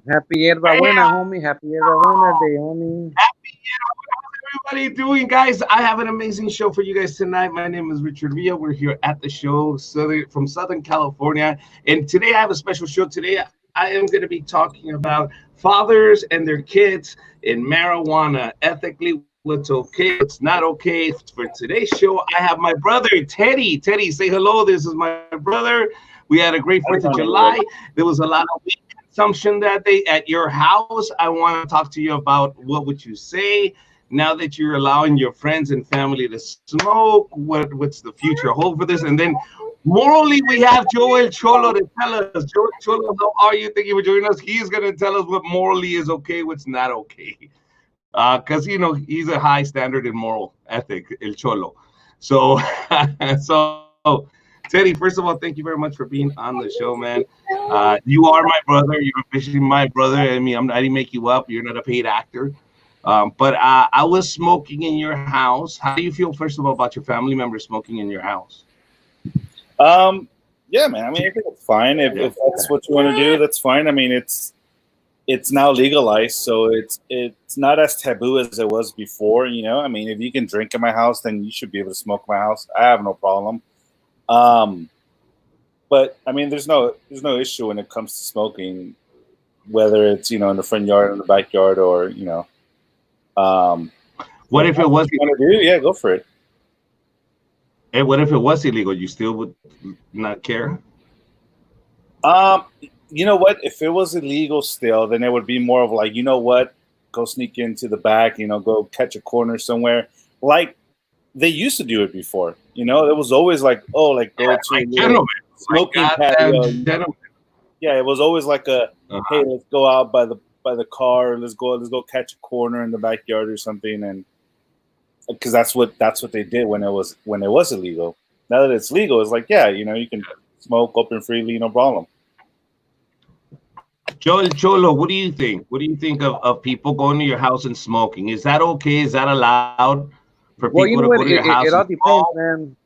Happy Hey, Yerbabuena, homie. Happy Yerbabuena day, homie. happy how's everybody doing, guys? I have an amazing show for you guys tonight. My name is Richard Villa. We're here at the show from Southern California, and today I have a special show. Today I am going to be talking about fathers and their kids in marijuana, ethically, what's okay, what's not okay. For today's show, I have my brother Teddy. Teddy, say hello. This is my brother. We had a great Fourth of July. There was a lot of consumption that day at your house. I want to talk to you about what would you say now that you're allowing your friends and family to smoke. What's the future hold for this? And then morally, we have Joel Cholo to tell us. Joel Cholo, how are you? Thank you for joining us. He's going to tell us what morally is okay, what's not okay. Because he's a high standard in moral ethic, El Cholo. So, so Teddy, first of all, thank you very much for being on the show, man. You are my brother. You're officially my brother. I didn't make you up. You're not a paid actor. But I was smoking in your house. How do you feel, first of all, about your family members smoking in your house? Um, yeah, man. I mean, I think it's fine if that's what you want to do. That's fine. I mean, it's now legalized, so it's not as taboo as it was before. I mean, if you can drink in my house, then you should be able to smoke in my house. I have no problem. Um, but I mean, there's no issue when it comes to smoking, whether it's in the front yard, in the backyard, or um, What if it was? you want to do? Yeah, go for it. And what if it was illegal? You still would not care? Um, you know what? If it was illegal still, then it would be more of like, what? Go sneak into the back, go catch a corner somewhere. Like they used to do it before. It was always like, oh, like go to Like your gentlemen, like smoking goddamn patio. gentlemen. Yeah, it was always like Uh-huh. hey, let's go out by the car, let's go catch a corner in the backyard or something, and because that's what they did when it was illegal. Now that it's legal, it's like, yeah, you can smoke open freely, no problem. Joel Cholo, what do you think? What do you think of people going to your house and smoking? Is that okay? Is that allowed for people to Well, you go know to what? your It, house it, and it all smoke? depends,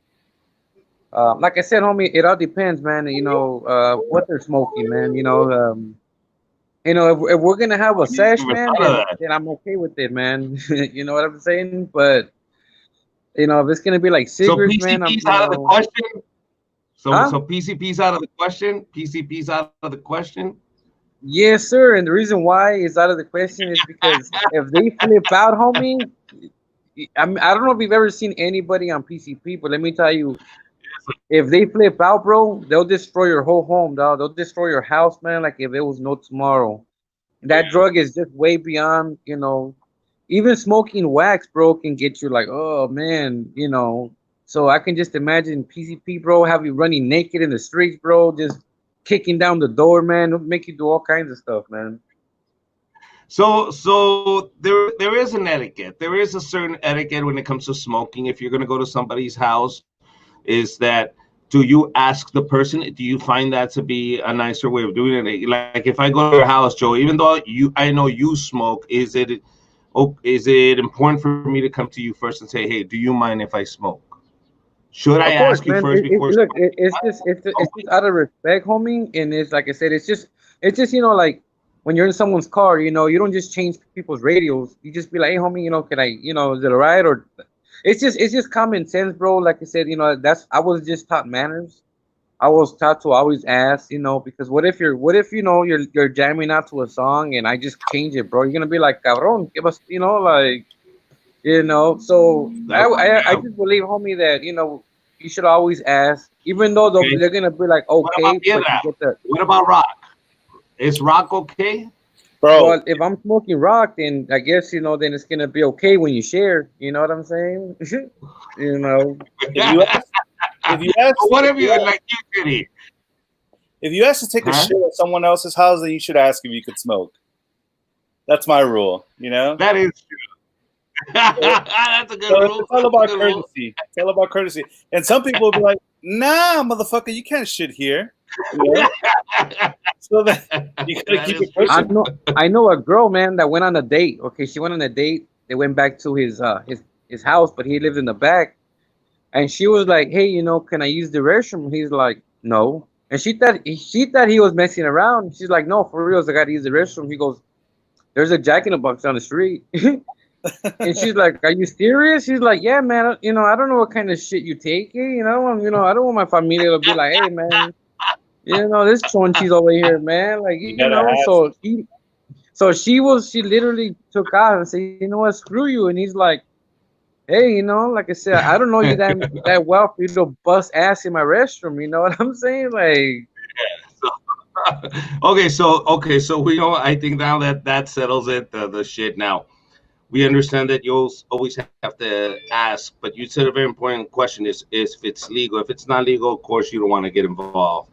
man. Like I said, homie, it all depends, man. What they're smoking, man. If we're gonna have a I never sesh, thought man, of then that. then I'm okay with it, man. You know what I'm saying? But if it's gonna be like So cigarettes, man, PCP's out of the question. So huh? so PCP's out of the question. PCP's out of the question. Yes, sir. And the reason why it's out of the question is because if they flip out, homie, I don't know if you've ever seen anybody on PCP, but let me tell you, if they flip out, bro, they'll destroy your whole home, dog. They'll destroy your house, man, like if it was no tomorrow. That drug is just way beyond, even smoking wax, bro, can get you like, oh man. So I can just imagine PCP, bro, have you running naked in the streets, bro, just kicking down the door, man. It'll make you do all kinds of stuff, man. So there is an etiquette. There is a certain etiquette when it comes to smoking. If you're gonna go to somebody's house, is that do you ask the person? Do you find that to be a nicer way of doing it? Like if I go to your house, Joe, even though I know you smoke, is it important for me to come to you first and say, hey, do you mind if I smoke? Should I Of course, ask you man. first before Look, smoking? it's just out of respect, homie. And it's like I said, it's just like when you're in someone's car, you don't just change people's radios. You just be like, hey, homie, can I, is it alright? Or it's just common sense, bro. Like I said, that's I was just taught manners. I was taught to always ask, because what if you're jamming out to a song and I just change it, bro? You're gonna be like, cabron, give us, like. So I Yeah. just believe, homie, that you should always ask, even though Okay. they're gonna be like, What about okay, but you piedra? get the. What about rock? Is rock okay? Bro, Well, if I'm smoking rock, then I guess then it's gonna be okay when you share. You know what I'm saying? you know. if you ask if you ask But if whatever you you ask, like, you Teddy, if you ask to take a huh? shit at someone else's house, then you should ask if you could smoke. That's my rule. That is true. So, That's a good so rule. it's all That's a about good rule. courtesy. It's all about courtesy. And some people will be like, "Nah, motherfucker, you can't shit here." You know. So that you gotta That keep is it true. I pushing. know. I know a girl, man, that went on a date. Okay, she went on a date. They went back to his house, but he lived in the back. And she was like, "Hey, can I use the restroom?" He's like, "No." And she thought he was messing around. She's like, no, for real, I got to use the restroom. He goes, there's a Jack in the Box on the street. And she's like, "Are you serious?" She's like, "Yeah, man. I don't know what kind of shit you take. I don't want my familia to be like, hey, man, this chonchi's over here, man. Like, You gotta have so she literally took out and said, you know what, screw you." And he's like, hey, like I said, I don't know you that well for you to bust ass in my restroom. You know what I'm saying? Like, Okay, so we know. I think now that settles it. The shit now. We understand that you'll always have to ask, but you said a very important question: is if it's legal. If it's not legal, of course you don't want to get involved.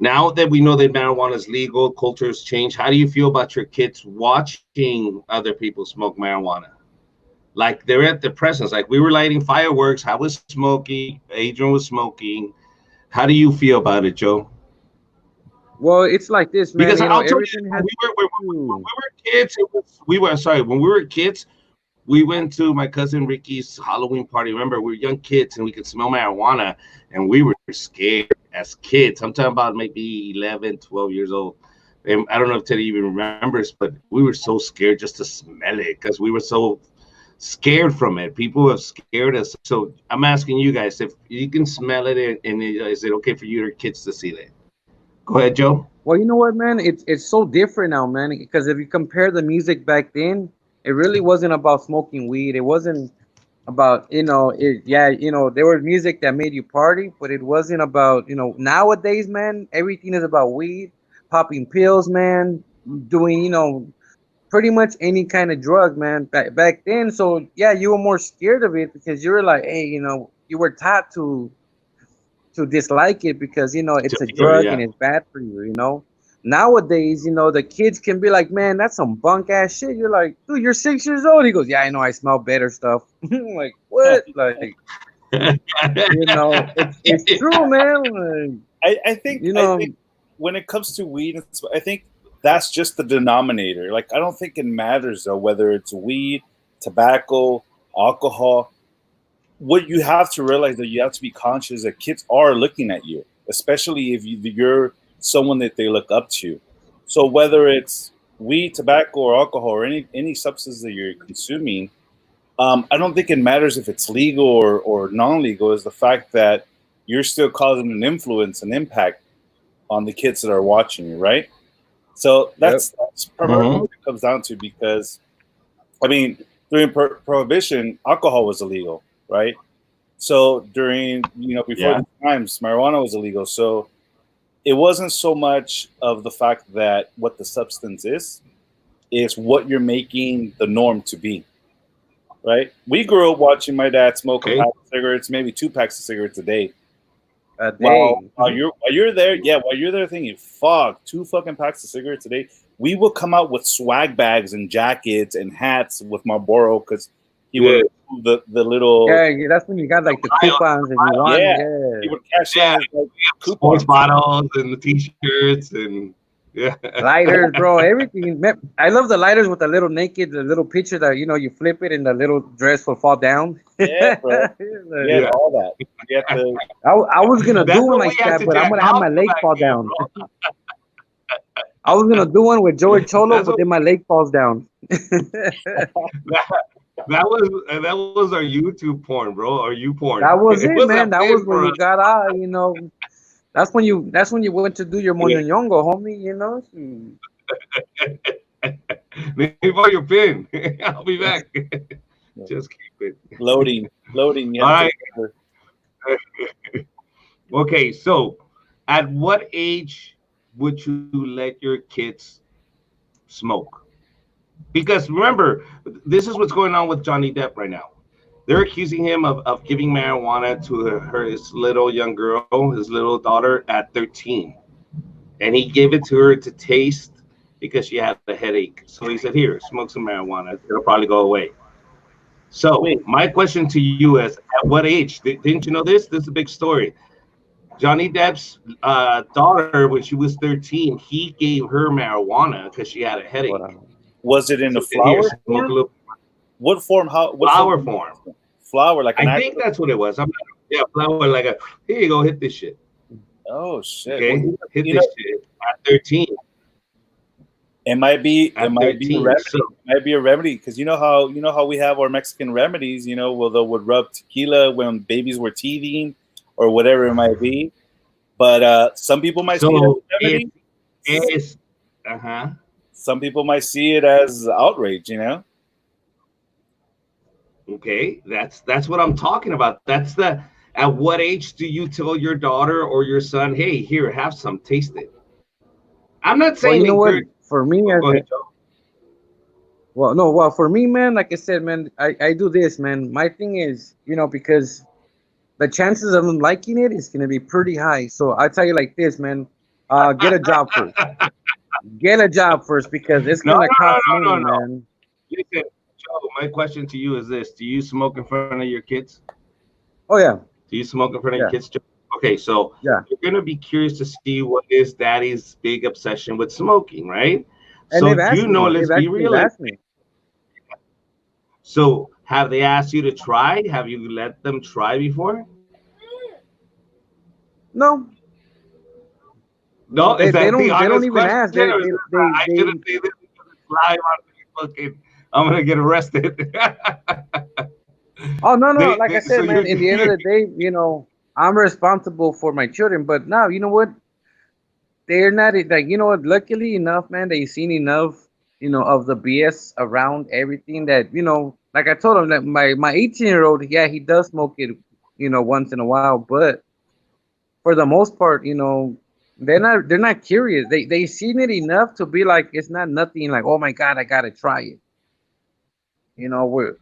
Now that we know that marijuana is legal, cultures change. How do you feel about your kids watching other people smoke marijuana? Like they're at the presence. Like we were lighting fireworks. I was smoking. Adrian was smoking. How do you feel about it, Joe? well, it's like this, man. Because I'll tell you, Everything when has we to. were kids, we were sorry. When we were kids, we went to my cousin Ricky's Halloween party. Remember, we were young kids and we could smell marijuana, and we were scared as kids. I'm talking about maybe 11, 12 years old. And I don't know if Teddy even remembers, but we were so scared just to smell it because we were so scared from it. People have scared us. So I'm asking you guys if you can smell it, and is it okay for you or kids to see that? Go ahead, Joe. Well, you know what, man? It's so different now, man. Because if you compare the music back then, it really wasn't about smoking weed. It wasn't about, yeah, there was music that made you party, but it wasn't about, nowadays, man, everything is about weed, popping pills, man, doing, pretty much any kind of drug, man. Back then, so yeah, you were more scared of it because you were like, hey, you were taught to dislike it because it's a drug Yeah. and it's bad for you. Nowadays, the kids can be like, man, that's some bunk ass shit. You're like, dude, you're 6 years old. He goes, yeah, I know, I smell better stuff. I'm like, what? Like, it's true, man. Like, I think when it comes to weed, I think that's just the denominator. Like, I don't think it matters though whether it's weed, tobacco, alcohol. What you have to realize that you have to be conscious that kids are looking at you, especially if you're someone that they look up to. So whether it's weed, tobacco, or alcohol, or any substance that you're consuming, I don't think it matters if it's legal or non-legal. Is the fact that you're still causing an influence, an impact on the kids that are watching you, right? So yep. that's primarily what it comes down to. Because, I mean, during Prohibition, alcohol was illegal, right? So during, before these times, marijuana was illegal. So it wasn't so much of the fact that what the substance is, it's what you're making the norm to be, right? We grew up watching my dad smoke a pack of cigarettes, maybe 2 packs of cigarettes a day. A day. While you're there thinking, fuck, 2 fucking packs of cigarettes a day. We will come out with swag bags and jackets and hats with Marlboro because he would the little. Yeah, that's when you got like the coupons and you want. Yeah, he would cash in like coupons, bottles, and the t-shirts and lighters, bro. Everything. I love the lighters with the little picture that you flip it and the little dress will fall down. Yeah, bro. Yeah, all that. You have to, I was gonna do one like that, but I'm gonna have my leg fall down. I was gonna do one with Joey Cholo, but then my leg falls down. That was our YouTube porn, bro. Our you porn. That was it, man. That was when you got out. That's when you went to do your moñoñongo, homie. Maybe for your pin. I'll be back. Just keep it loading. Yeah. All right. Okay, so at what age would you let your kids smoke? Because remember, this is what's going on with Johnny Depp right now. They're accusing him of giving marijuana to his little young girl, his little daughter at 13. And he gave it to her to taste because she had a headache. So he said, here, smoke some marijuana. It'll probably go away. So my question to you is, at what age? Didn't you know this? This is a big story. Johnny Depp's daughter, when she was 13, he gave her marijuana because she had a headache. Was it in a flower form? What form? Flower form. Flower, like I think that's what it was. Flower, like here you go, hit this shit. Oh shit! Okay, Well, hit you this know, shit at 13. it might be a At 13. remedy. So It might be a remedy because you know how we have our Mexican remedies. You know, where they would rub tequila when babies were teething or whatever it might be. But some people might see it as so a remedy. it's uh-huh. Some people might see it as outrage. You know. Okay, that's what I'm talking about. That's the at what age do you tell your daughter or your son, hey, here, have some, taste it? I'm not Well, saying you know what? encourage. For me, Go ahead, Joe. well, no, well, for me, man, like I said, man, I do this, man. My thing is, because the chances of them liking it is gonna be pretty high. So I tell you like this, man. Get a job first. Get a job first because it's No, gonna no, cost no, no, money, no, no. man. Listen, Joe, my question to you is this: do you smoke in front of your kids? Oh yeah, Do you smoke in front of your yeah, kids, Joe? Okay, so yeah. you're gonna be curious to see what is daddy's big obsession with smoking, right? And So they've you asked know, me. let's be They've realistic. asked me. So have they asked you to try? Have you let them try before? No, no, No, is they that the don't. They don't honest even question, ask. or is this, I They. shouldn't say this because it's live on Facebook and I'm gonna get arrested? Oh no, no. Like I So said, man. you're In the end of the day, I'm responsible for my children. But now, you know what? They're not like what. Luckily enough, man, they've seen enough, of the BS around everything that Like I told him that my 18-year-old, yeah, he does smoke it, once in a while, but for the most part, they're not curious. They seen it enough to be like it's not nothing. Like, oh my god, I gotta try it.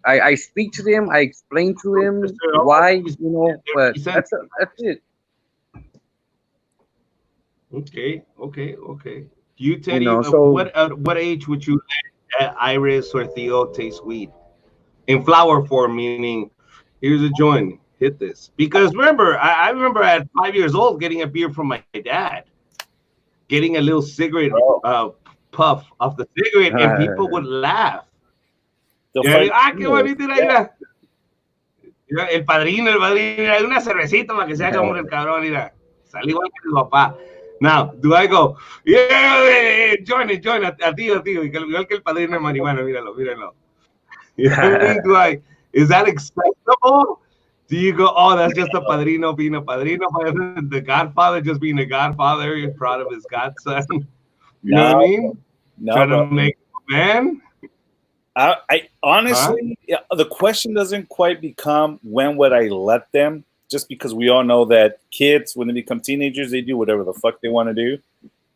I speak to them, I explain to him Mr. why, Always their but recent. that's it. Okay, okay, okay. You, Teddy, So what age would you let Iris or Theo taste weed in flower form? Meaning, here's a joint, hit this. Because remember, I remember at 5 years old getting a beer from my dad, getting a little cigarette Bro, puff of the cigarette, and people would laugh. they'll Yeah, find ah, qué you. bonito era, Yeah. mira. Mira, el padrino, era una cervecita para que se haga hombre el cabrón, mira. Salí igual que mi papá. Now, do I go, yeah, join, a tío, igual que el padrino de marihuana, míralo, míralo. You know what I mean? Is that acceptable? Do you go, oh, that's just a padrino being a padrino? The godfather just being a godfather, you're proud of his godson? You know what I No, mean? no, Trying to bro. make a man? I Huh? honestly, yeah, the question doesn't quite become when would I let them, just because we all know that kids, when they become teenagers, they do whatever the fuck they want to do.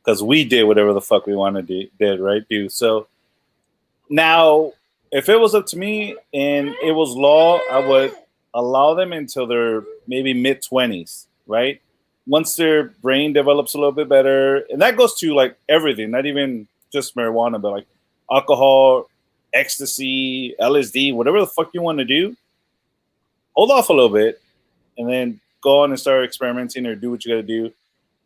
Because we did whatever the fuck we wanted to did, right? Do so now. If it was up to me and it was law, I would allow them until they're maybe mid-20s, right? Once their brain develops a little bit better, and that goes to like everything, not even just marijuana, but like alcohol, ecstasy, LSD, whatever the fuck you want to do, hold off a little bit and then go on and start experimenting or do what you got to do.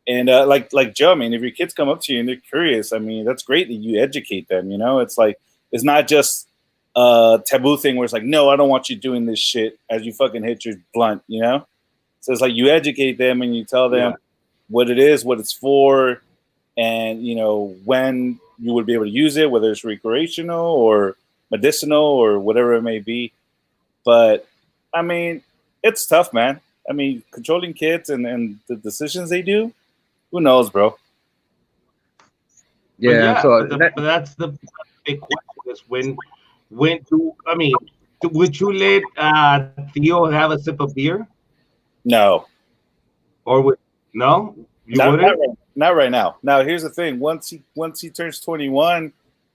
And like Joe, I mean, if your kids come up to you and they're curious, I mean, that's great that you educate them. It's like it's not just a taboo thing where it's like, no, I don't want you doing this shit as you fucking hit your blunt. So it's like you educate them and you tell them what it is, what it's for, and when you would be able to use it, whether it's recreational or medicinal or whatever it may be. But I mean, it's tough, man. I mean, controlling kids and the decisions they do, who knows, bro? But yeah. yeah, So but that's the big question is when do I mean would you let Theo have a sip of beer No, or would no you not wouldn't? not right now. Now here's the thing: once he turns 21,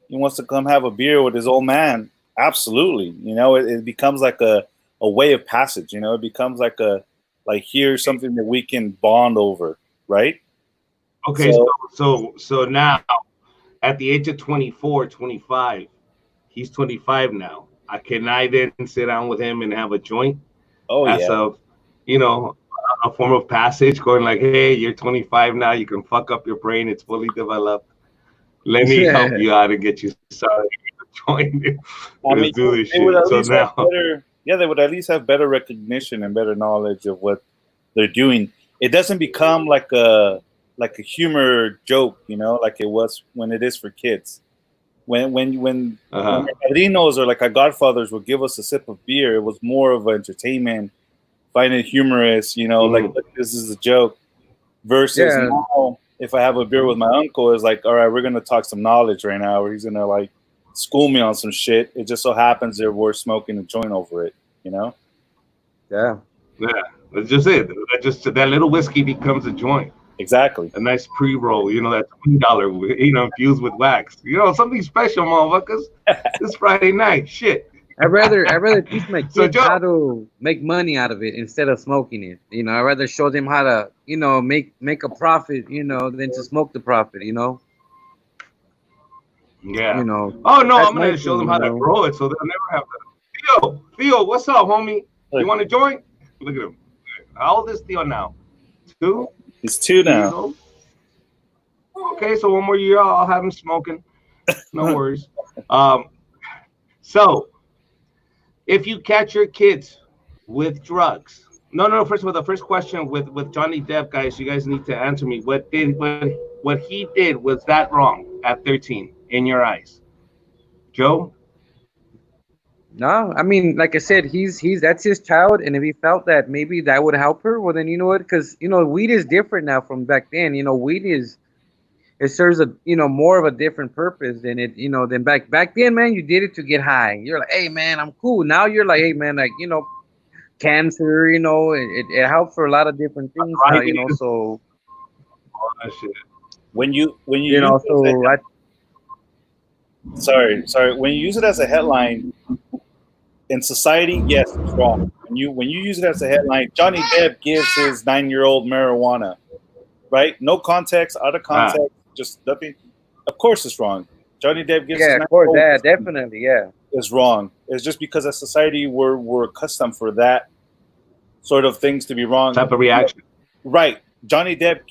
he wants to come have a beer with his old man. Absolutely, it becomes like a way of passage. It becomes like here's something that we can bond over, right? Okay, So so now at the age of 24, 25, he's 25 now. Can I then sit down with him and have a joint oh as yeah, of you know a form of passage, going like, hey, you're 25 now, you can fuck up your brain, it's fully developed. Let me help you out and get you started. Join. I Let's mean, do this they would shit. at So least have now, better. Yeah, they would at least have better recognition and better knowledge of what they're doing. it doesn't become like a humor joke, like it was when it is for kids. When our padrinos or like our godfathers would give us a sip of beer, it was more of an entertainment, find it humorous, like look, this is a joke. Versus now, if I have a beer with my uncle, it's like, all right, we're gonna talk some knowledge right now, or he's gonna like school me on some shit. It just so happens that we're smoking a joint over it, Yeah. That's just it. That little whiskey becomes a joint. Exactly. A nice pre-roll, that $20, infused with wax. Something special, motherfuckers. This Friday night, shit. I'd rather teach my kids how to make money out of it instead of smoking it. I'd rather show them how to, make a profit, than to smoke the profit, Yeah. Oh no, I'm gonna show them how to grow it, so they'll never have to. Theo, what's up, homie? You want to join? Look at him. How old is Theo now? 2? He's 2 now. Okay, so one more year, I'll have him smoking. No worries. So, if you catch your kids with drugs, first of all, the first question with Johnny Depp, guys, you guys need to answer me. What he did, was that wrong at 13 in your eyes? Joe? No, I mean, like I said, he's that's his child, and if he felt that maybe that would help her, well, then you know what? Because weed is different now from back then. Weed it serves a more of a different purpose than it than back then, man. You did it to get high. You're like, hey man, I'm cool. Now you're like, hey man, like cancer. It helps for a lot of different things now. So when you use sorry, when you use it as a headline in society, yes, it's wrong. When you use it as a headline, Johnny Depp gives his 9-year-old marijuana, right? No context, out of context, just nothing. Of course, it's wrong. Johnny Depp gives. Yeah, of course, that definitely, yeah, is wrong. It's just because as society we're accustomed for that sort of things to be wrong. Type of reaction, right? Johnny Depp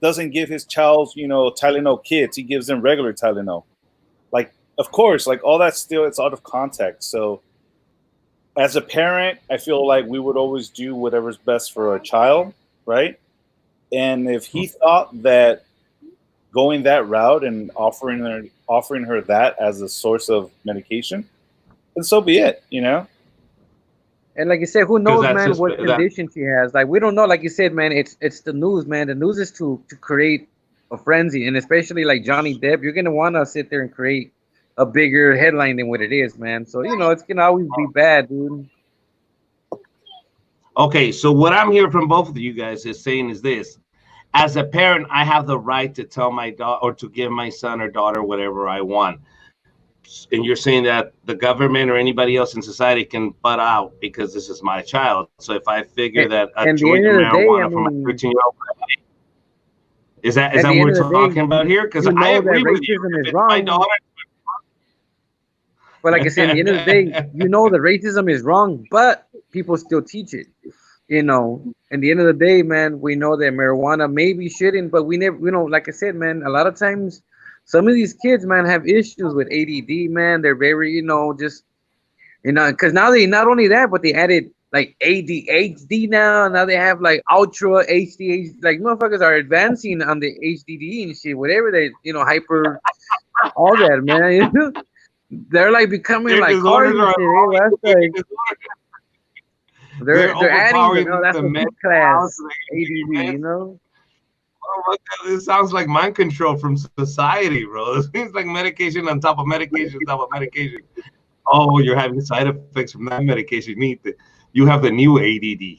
doesn't give his child, Tylenol kids. He gives them regular Tylenol. Like, of course, like all that still, it's out of context. So, as a parent, I feel like we would always do whatever's best for our child, right? And if he thought that going that route and offering her that as a source of medication, then so be it, And like you said, who knows, man, what condition she has? Like, we don't know. Like you said, man, it's the news, man. The news is to create a frenzy, and especially like Johnny Depp, you're gonna want to sit there and create a bigger headline than what it is, man. So it's gonna always be bad, dude. Okay, so what I'm hearing from both of you guys is this: as a parent, I have the right to tell my daughter or to give my son or daughter whatever I want. And you're saying that the government or anybody else in society can butt out because this is my child. So if I figure that a joint of marijuana for my 13-year-old, is that what we're talking about here? Because I agree with you. If it's my daughter. But like I said, at the end of the day, that racism is wrong, but people still teach it. At the end of the day, man, we know that marijuana maybe shouldn't, but we never, like I said, man, a lot of times, some of these kids, man, have issues with ADD, man. They're very, because now they not only that, but they added like ADHD now. Now they have like ultra HD, like motherfuckers are advancing on the HDD and shit, whatever they, hyper, all that, man. They're like becoming like cars and shit. They're adding, that's a big class ADD, Oh, this sounds like mind control from society, bro. It seems like medication on top of medication on top of medication. Oh, you're having side effects from that medication. You have the new ADD.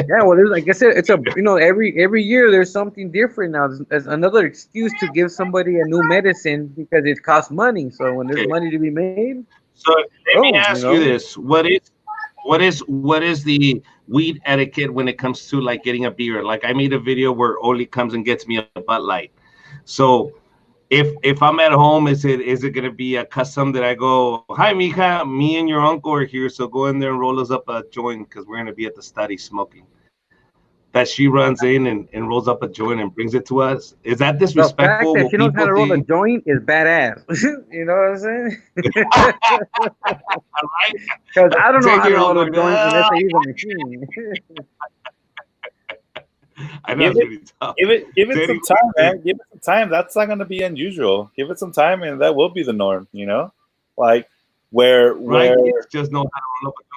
Yeah, well, like I said, it's every year there's something different now. There's another excuse to give somebody a new medicine because it costs money. So when there's money to be made, so let me ask you this: what is the weed etiquette when it comes to like getting a beer? Like I made a video where Oli comes and gets me a Bud Light. So if I'm at home, is it gonna be a custom that I go, hi mija, me and your uncle are here, so go in there and roll us up a joint because we're gonna be at the study smoking. That she runs in and rolls up a joint and brings it to us. Is that disrespectful? The fact that she knows how to roll a joint is badass. You know what I'm saying? Because I don't know how to roll a joint unless I use a machine. I know it's pretty tough. Give it some time, man. Give it some time. That's not going to be unusual. Give it some time, and that will be the norm. Like where kids just know how to roll up a joint.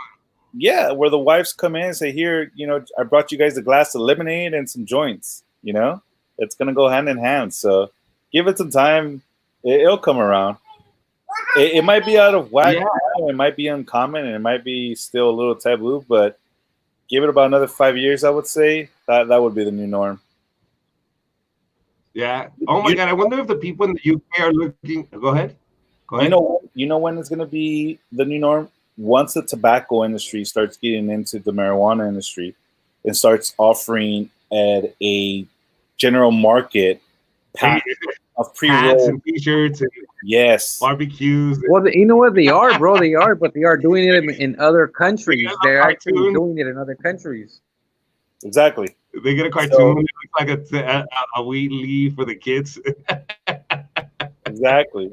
Yeah, where the wives come in and say, "Here, I brought you guys a glass of lemonade and some joints." It's going to go hand in hand. So give it some time. It'll come around. It might be out of whack. Yeah. It might be uncommon, and it might be still a little taboo, but give it about another 5 years, I would say. That would be the new norm. Yeah. Oh my God! I wonder if the people in the UK are looking. Go ahead. You know when it's going to be the new norm? Once the tobacco industry starts getting into the marijuana industry and starts offering at a general market pack of pre-roll and t-shirts and yes barbecues. Well, you know what? They are, bro. They are, but they are doing it in other countries. They're actually doing it in other countries. Exactly. They get a cartoon. It looks like a weed leaf for the kids. Exactly.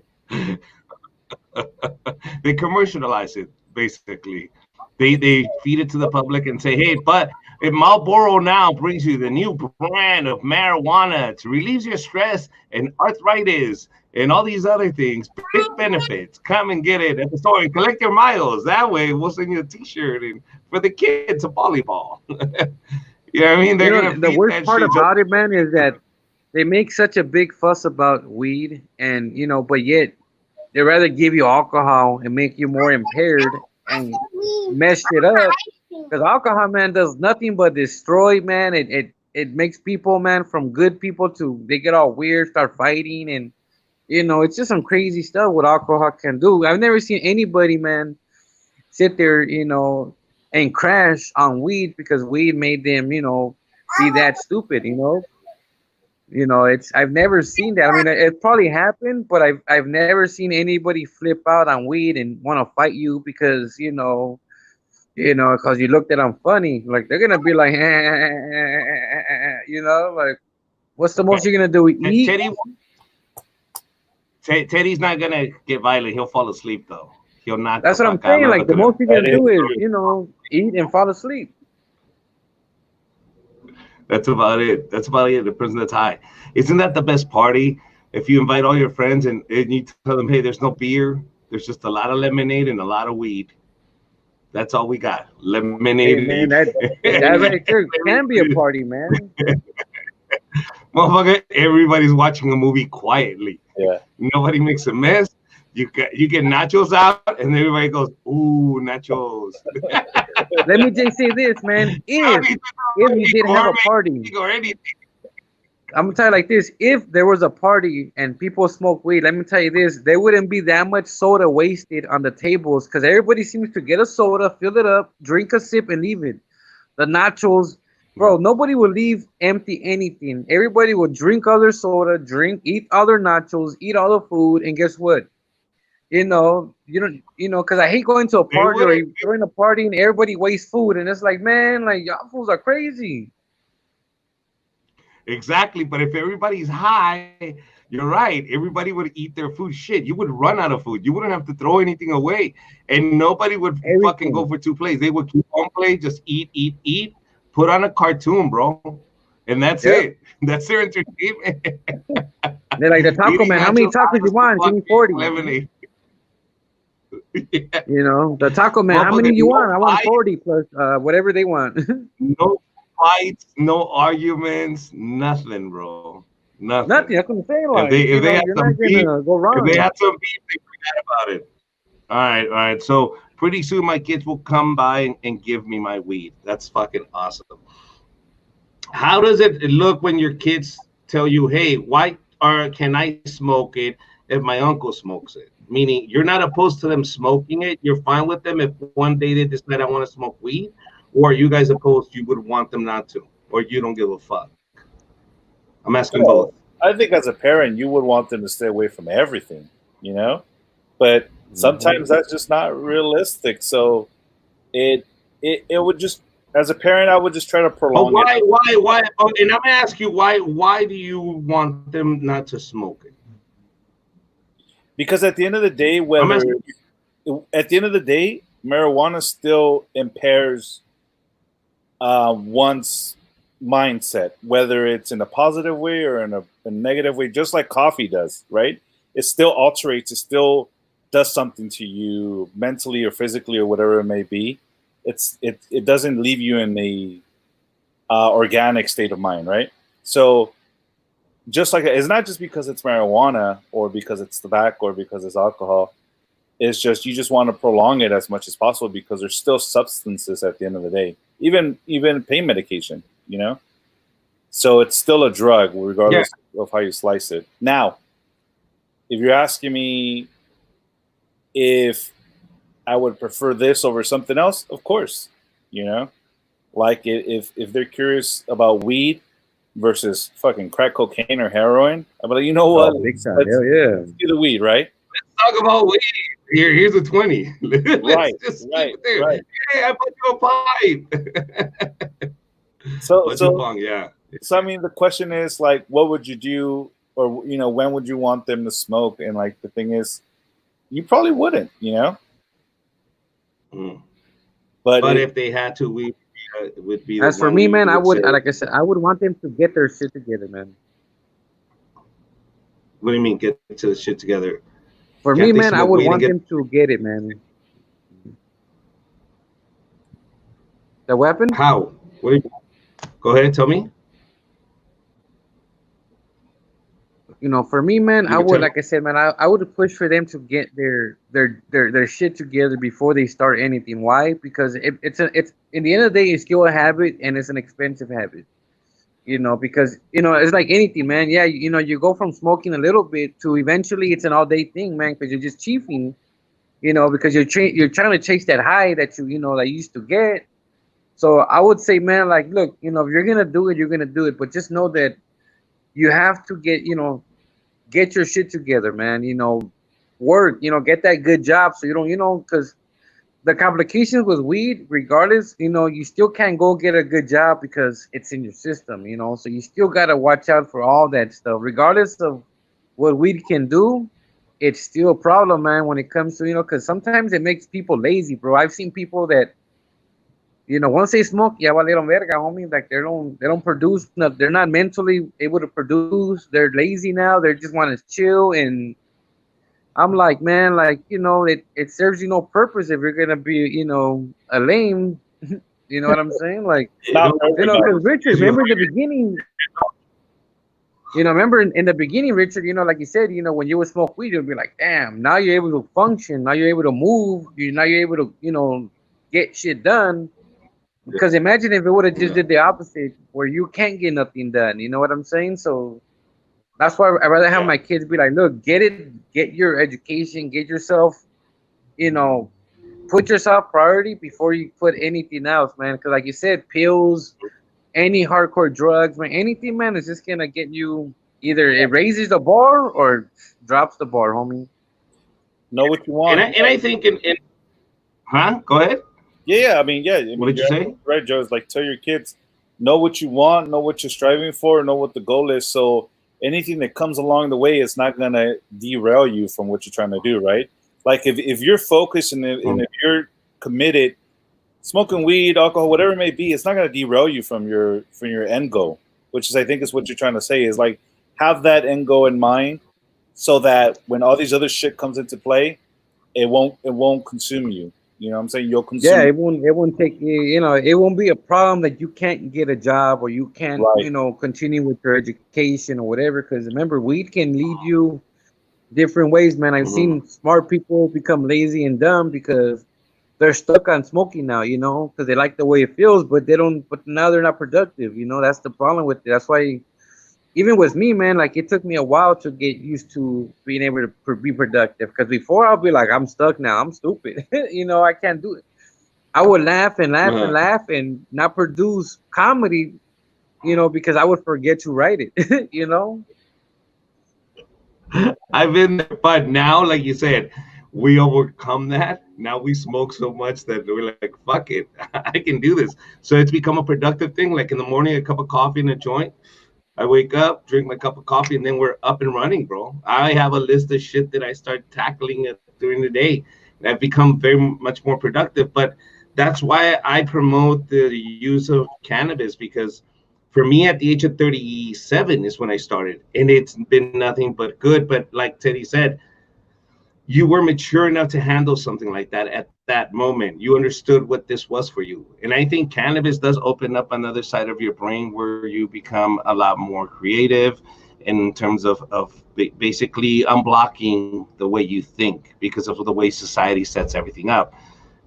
They commercialize it, basically. They feed it to the public and say, hey, but if Marlboro now brings you the new brand of marijuana to relieve your stress and arthritis and all these other things, big benefits, come and get it at the store and collect your miles. That way, we'll send you a T-shirt and for the kids a volleyball. You know what I mean? The worst part about it, man, is that they make such a big fuss about weed, and but yet they rather give you alcohol and make you more impaired and mess it up. Because alcohol, man, does nothing but destroy, man. It makes people, man, from good people to they get all weird, start fighting, and it's just some crazy stuff what alcohol can do. I've never seen anybody, man, sit there, and crash on weed because weed made them, be that stupid, I've never seen that. I mean, it probably happened, but I've never seen anybody flip out on weed and want to fight you because because you looked at them funny. Like they're gonna be like, like what's the most you're gonna do? Eat? Teddy's not gonna get violent. He'll fall asleep though. He'll not. That's what I'm saying. Like the most you're gonna do is eat and fall asleep. That's about it. The person that's high. Isn't that the best party? If you invite all your friends and you tell them, hey, there's no beer. There's just a lot of lemonade and a lot of weed. That's all we got. Lemonade. Hey, man, that right there can be a party, man. Motherfucker, everybody's watching a movie quietly. Yeah. Nobody makes a mess. You get nachos out, and everybody goes, "Ooh, nachos." Let me just say this, man. If you did have a party, I'm gonna tell you like this: if there was a party and people smoke weed, let me tell you this: there wouldn't be that much soda wasted on the tables because everybody seems to get a soda, fill it up, drink a sip, and leave it. The nachos, bro, nobody will leave empty anything. Everybody will drink other soda, eat other nachos, eat all the food, and guess what? Because I hate going to a party or during a party and everybody wastes food, and it's like, man, like y'all fools are crazy. Exactly, but if everybody's high, you're right. Everybody would eat their food. Shit, you would run out of food. You wouldn't have to throw anything away, and nobody would fucking go for 2 plates. They would keep one plate, just eat, put on a cartoon, bro, and that's it. That's their entertainment. They're like the taco man. How many tacos you want? Give me 40. Lemonade. Yeah. The taco man. How many you want? I want 40 plus whatever they want. No fights, no arguments, nothing, bro. Nothing. That's what I'm saying. Like, if they had some beef, go wrong. If they had some beef, they forgot about it. All right. So pretty soon my kids will come by and give me my weed. That's fucking awesome. How does it look when your kids tell you, hey, can I smoke it if my uncle smokes it? Meaning you're not opposed to them smoking it. You're fine with them if one day they decide I want to smoke weed, or are you guys opposed? You would want them not to, or you don't give a fuck. I'm asking both. I think as a parent, you would want them to stay away from everything, but sometimes that's just not realistic. So it would just, as a parent, I would just try to prolong it. Why? Oh, and I'm gonna ask you why do you want them not to smoke it? Because at the end of the day, marijuana still impairs one's mindset, whether it's in a positive way or in a negative way, just like coffee does, right? It still alterates, it still does something to you mentally or physically or whatever it may be. It doesn't leave you in a organic state of mind, right? So just like it's not just because it's marijuana or because it's tobacco or because it's alcohol. It's just you just want to prolong it as much as possible because there's still substances at the end of the day. Even pain medication, you know. So it's still a drug, regardless of how you slice it. Now, if you're asking me if I would prefer this over something else, of course, you know. Like if they're curious about weed versus fucking crack cocaine or heroin, I'm like, you know what? Big time. Hell yeah. Let's do the weed, right? Let's talk about weed. Here's a 20. Right. Hey, I put you a pipe. So yeah. So I mean, the question is like, what would you do, or you know, when would you want them to smoke? And like, the thing is, you probably wouldn't, you know. Mm. But if they had to, we would be. As for me, man, I would, like I said, I would want them to get their shit together, man. What do you mean, get to the shit together? For me, man, I would want them to get it, man. The weapon? How? Go ahead, tell me. You know, for me, man, I would, like I said, man, I would push for them to get their shit together before they start anything. Why? Because it's in the end of the day, it's still a habit and it's an expensive habit. You know, because you know it's like anything, man. Yeah, you know, you go from smoking a little bit to eventually it's an all day thing, man. Because you're just chiefing, you know, because you're trying to chase that high that you know that you used to get. So I would say, man, like, look, you know, if you're gonna do it, you're gonna do it, but just know that you have to get your shit together, man. You know, work, you know, get that good job so you don't, you know, because the complications with weed, regardless, you know, you still can't go get a good job because it's in your system, you know. So you still gotta watch out for all that stuff, regardless of what weed can do. It's still a problem, man, when it comes to, you know, because sometimes it makes people lazy, bro. I've seen people that, you know, once they smoke, ya valieron verga, homie. Like they don't produce. They're not mentally able to produce. They're lazy now. They just want to chill. And I'm like, man, like, you know, it serves you no purpose if you're gonna be, you know, a lame. You know what I'm saying? Like, you know, because Richard, remember in the beginning. You know, remember in the beginning, Richard, you know, like you said, you know, when you would smoke weed, you'd be like, damn, now you're able to function. Now you're able to move. Now you're able to, you know, get shit done. Because imagine if it would have just did the opposite, where you can't get nothing done. You know what I'm saying? So that's why I'd rather have my kids be like, look, get your education, get yourself, you know, put yourself priority before you put anything else, man. Because like you said, pills, any hardcore drugs, man, anything, man, is just gonna get you either it raises the bar or drops the bar, homie. Know what you want. And I think huh? Go ahead. Yeah, I mean, What did you say? Right, Joe. It's like, tell your kids, know what you want, know what you're striving for, know what the goal is. So anything that comes along the way is not gonna derail you from what you're trying to do, right? Like if you're focused and if you're committed, smoking weed, alcohol, whatever it may be, it's not gonna derail you from your end goal, which is I think is what you're trying to say is like have that end goal in mind so that when all these other shit comes into play, it won't consume you. You know what I'm saying? You'll consume. Yeah, it won't take you know, it won't be a problem that you can't get a job or you can't, you know, continue with your education or whatever. Because remember, weed can lead you different ways, man. I've seen smart people become lazy and dumb because they're stuck on smoking now, you know, because they like the way it feels, but now they're not productive. You know, that's the problem with it. That's why even with me, man, like it took me a while to get used to being able to be productive. Because before I'll be like, I'm stuck now. I'm stupid. You know, I can't do it. I would laugh and laugh and laugh and not produce comedy, you know, because I would forget to write it, you know? I've been there, but now, like you said, we overcome that. Now we smoke so much that we're like, fuck it, I can do this. So it's become a productive thing. Like in the morning, a cup of coffee and a joint. I wake up, drink my cup of coffee, and then we're up and running, bro. I have a list of shit that I start tackling during the day. And I've become very much more productive. But that's why I promote the use of cannabis, because for me, at the age of 37 is when I started, and it's been nothing but good. But like Teddy said, you were mature enough to handle something like that at that moment. You understood what this was for you. And I think cannabis does open up another side of your brain where you become a lot more creative in terms of basically unblocking the way you think because of the way society sets everything up.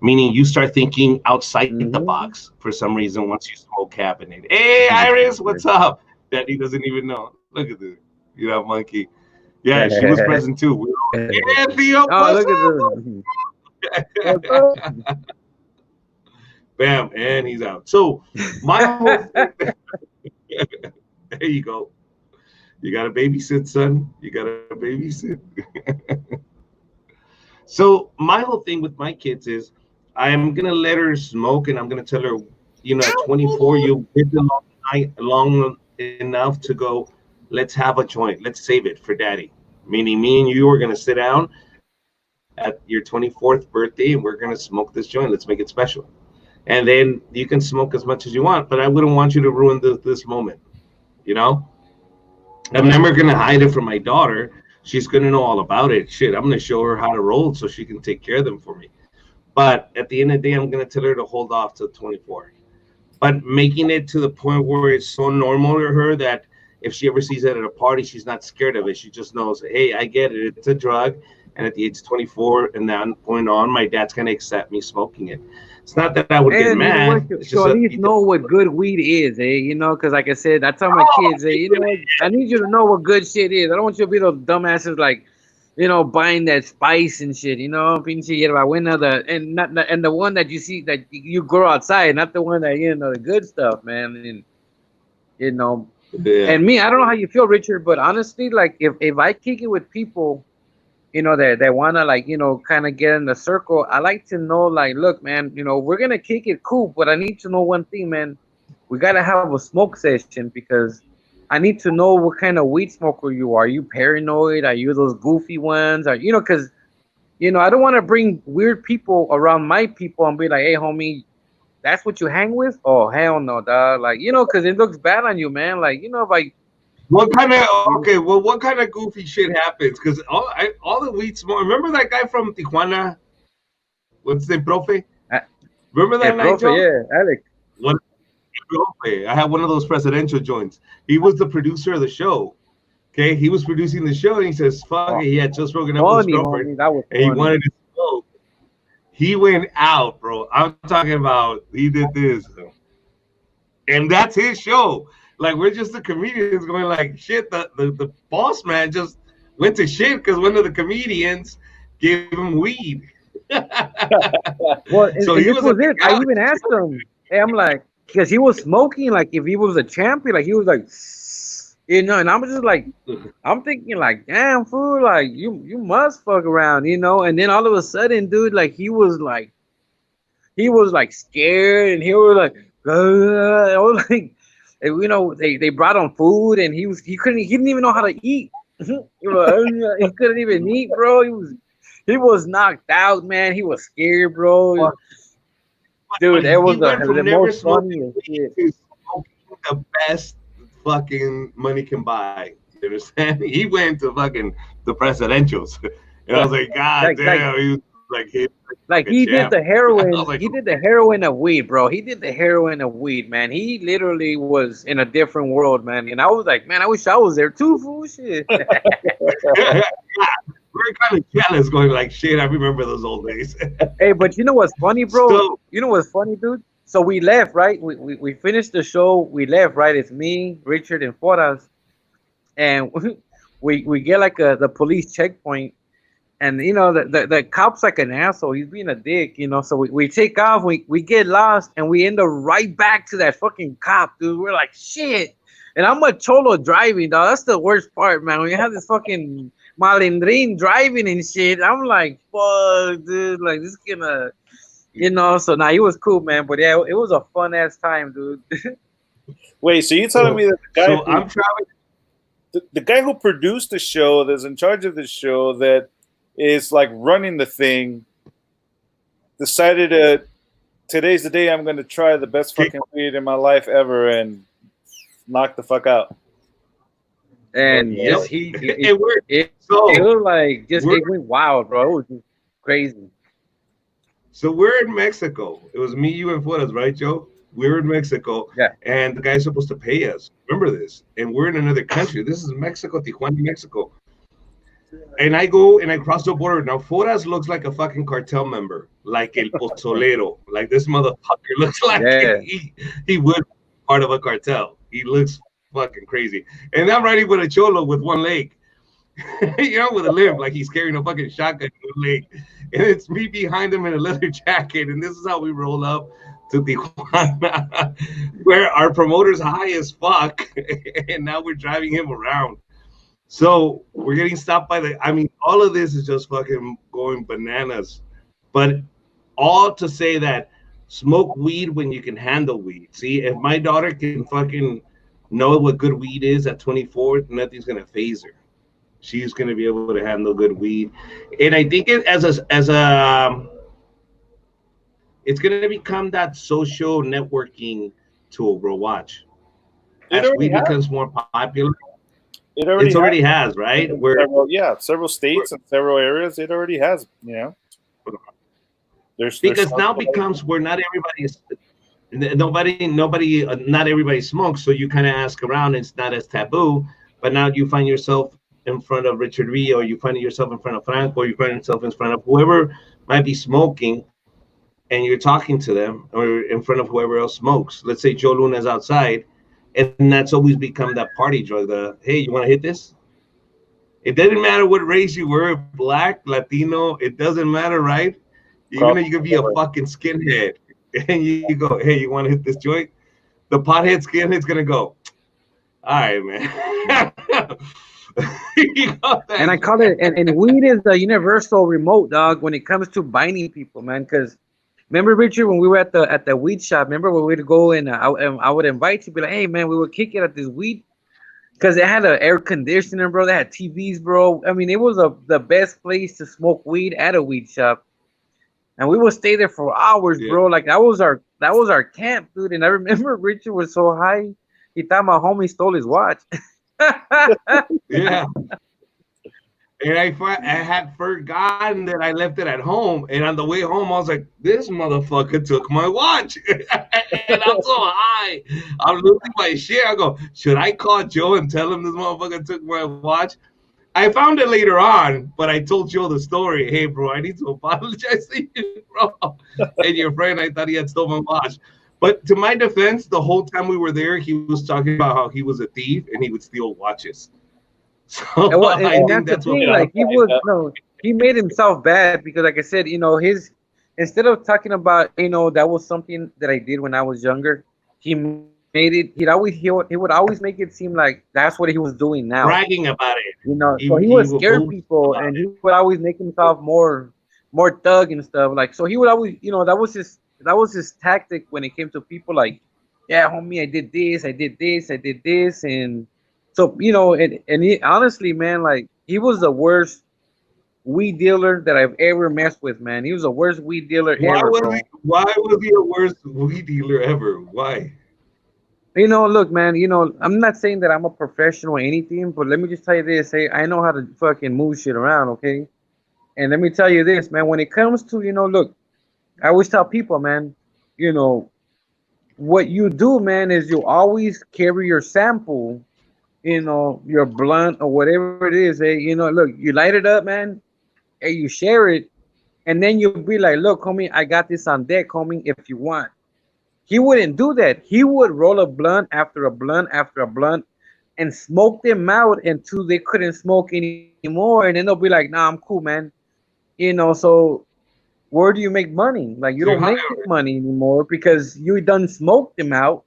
Meaning you start thinking outside the box for some reason once you smoke cabinet. Hey, Iris, what's up? Daddy doesn't even know. Look at this. You know, monkey. Yeah, she was present too. We were all, yeah, Theo, what's up? Bam, and he's out. So my whole thing, there you go. You got to babysit, son. You got to babysit. So my whole thing with my kids is I'm going to let her smoke, and I'm going to tell her, you know, at 24, you'll get the long enough to go, let's have a joint. Let's save it for daddy. Meaning me and you are going to sit down at your 24th birthday, and we're going to smoke this joint. Let's make it special. And then you can smoke as much as you want, but I wouldn't want you to ruin this moment, you know? I'm never going to hide it from my daughter. She's going to know all about it. Shit, I'm going to show her how to roll so she can take care of them for me. But at the end of the day, I'm going to tell her to hold off till 24. But making it to the point where it's so normal to her that if she ever sees it at a party, she's not scared of it. She just knows, hey, I get it. It's a drug. And at the age of 24 and that point on, my dad's going to accept me smoking it. It's not that I would get mad. You at least know what good weed is, you know, because like I said, I tell my kids, you know what, I need you to know what good shit is. I don't want you to be those dumbasses like, you know, buying that spice and shit, you know, pinche Yerbabuena, and the one that you see that you grow outside, not the one that, you know, the good stuff, man. And, you know, and me, I don't know how you feel, Richard, but honestly, like if I kick it with people, you know, that want to, like, you know, kind of get in the circle, I like to know, like, look, man, you know, we're going to kick it cool, but I need to know one thing, man. We got to have a smoke session because I need to know what kind of weed smoker you are. Are you paranoid? Are you those goofy ones? Are, you know, because, you know, I don't want to bring weird people around my people and be like, hey, homie, that's what you hang with? Oh, hell no, dog. Like, you know, because it looks bad on you, man. Like, you know, if I... What kind of goofy shit happens? Because all the weed smoke. Remember that guy from Tijuana? What's the profe? Remember that night, Joe? Yeah, Alex. What? Profe. I had one of those presidential joints. He was the producer of the show. Okay, he was producing the show, and he says, "Fuck it." He had just broken up with his girlfriend, and he wanted to smoke. He went out, bro. I'm talking about he did this, and that's his show. Like, we're just the comedians going like, shit, the boss man just went to shit because one of the comedians gave him weed. Well, so he was it. I even asked him, hey, I'm like, because he was smoking, like, if he was a champion, like, he was like, you know, and I'm just like, I'm thinking, like, damn, fool, like, you must fuck around, you know, and then all of a sudden, dude, like, he was like scared, and he was like, I was like, you know, they brought him food, and he didn't even know how to eat. He couldn't even eat, bro. He was knocked out, man. He was scared, bro. Dude, that was the most funniest shit. The best fucking money can buy. You understand? He went to fucking the presidentials, and I was like, God damn, he was like he did the heroin. Like, he did the heroin of weed, bro. He did the heroin of weed, man. He literally was in a different world, man. And I was like, man, I wish I was there too, fool. Shit. We're kind of jealous, going like, shit. I remember those old days. Hey, but you know what's funny, bro? You know what's funny, dude? So we left, right? We finished the show. We left, right? It's me, Richard, and Foras, and we get like the police checkpoint. And, you know, the cop's like an asshole. He's being a dick, you know. So we take off. We get lost, and we end up right back to that fucking cop, dude. We're like, shit. And I'm a cholo driving, dog. That's the worst part, man. When you have this fucking malindrin driving and shit, I'm like, fuck, dude. Like, this is gonna, you know. So, nah, he was cool, man. But, yeah, it was a fun-ass time, dude. Wait, so you're telling me that the guy... So I'm traveling... The guy who produced the show, that's in charge of the show, that is like running the thing, decided today's the day I'm going to try the best fucking weed in my life ever, and knocked the fuck out. And Yep. just it So was like just we're it went wild, bro. It was just crazy. so we're in Mexico. It was me, you, and Fueras, right, Joe? We're in Mexico, Yeah. and the guy's supposed to pay us. Remember this? And we're in another country. This is Mexico, Tijuana, Mexico. And I go and I cross the border. Now, Fueras looks like a fucking cartel member, like El Pozolero. Like this motherfucker looks like Yeah. he would be part of a cartel. He looks fucking crazy. And I'm riding with a cholo with one leg. With a limp, like he's carrying a fucking shotgun in one leg. And it's me behind him in a leather jacket. And this is how we roll up to Tijuana, where our promoter's high as fuck. And now we're driving him around. So we're getting stopped by all of this is just fucking going bananas. But all to say that smoke weed when you can handle weed. See, if my daughter can fucking know what good weed is at 24, nothing's going to phase her. She's going to be able to handle good weed. And I think it it's going to become that social networking tool, bro. Watch. As weed becomes more popular. It already has, right? Several states and several areas. It already has, Because now becomes where not everybody smokes, so you kind of ask around. It's not as taboo, but now you find yourself in front of Richard V, or you find yourself in front of Franco, or you find yourself in front of whoever might be smoking, and you're talking to them, or in front of whoever else smokes. Let's say Joe Luna's outside. And that's always become that party drug. Hey, you want to hit this? It doesn't matter what race you were, black, Latino. It doesn't matter, right? Even though you could be a fucking skinhead, and you go, hey, you want to hit this joint? The pothead skinhead's gonna go, all right, man. And I call it, and weed is the universal remote, dog, when it comes to binding people, man. Because remember, Richard, when we were at the weed shop, remember when we'd go and I would invite you, be like, hey, man, we would kick it at this weed, because it had an air conditioner, bro. They had TVs, bro. I mean, it was the best place to smoke weed at a weed shop, and we would stay there for hours, bro. Like that was our camp, dude. And I remember Richard was so high, he thought my homie stole his watch. Yeah. And I had forgotten that I left it at home. And on the way home, I was like, this motherfucker took my watch. And I'm so high. I'm losing my shit. I go, should I call Joe and tell him this motherfucker took my watch? I found it later on, but I told Joe the story. Hey, bro, I need to apologize to you, bro. And your friend, I thought he had stolen my watch. But to my defense, the whole time we were there, he was talking about how he was a thief and he would steal watches. So I think that's the thing. Like he made himself bad because, like I said, instead of talking about that was something that I did when I was younger, he made it. He would always make it seem like that's what he was doing now, bragging about it. So he would scare people, and he would always make himself more thug and stuff. Like so, he would always that was his tactic when it came to people. Like, yeah, homie, I did this, and. So, and he, honestly, man, like, he was the worst weed dealer that I've ever messed with, man. He was the worst weed dealer ever, bro. Why was he the worst weed dealer ever? Why? Look, man, I'm not saying that I'm a professional or anything, but let me just tell you this. Hey, I know how to fucking move shit around, okay? And let me tell you this, man. When it comes to, look, I always tell people, man, what you do, man, is you always carry your sample, your blunt or whatever it is, look, you light it up, man, and you share it, and then you'll be like, look, homie, I got this on deck, homie, if you want. He wouldn't do that. He would roll a blunt after a blunt after a blunt and smoke them out until they couldn't smoke anymore, and then they'll be like, nah, I'm cool, man. So where do you make money? Like, you don't make money anymore because you done smoked them out.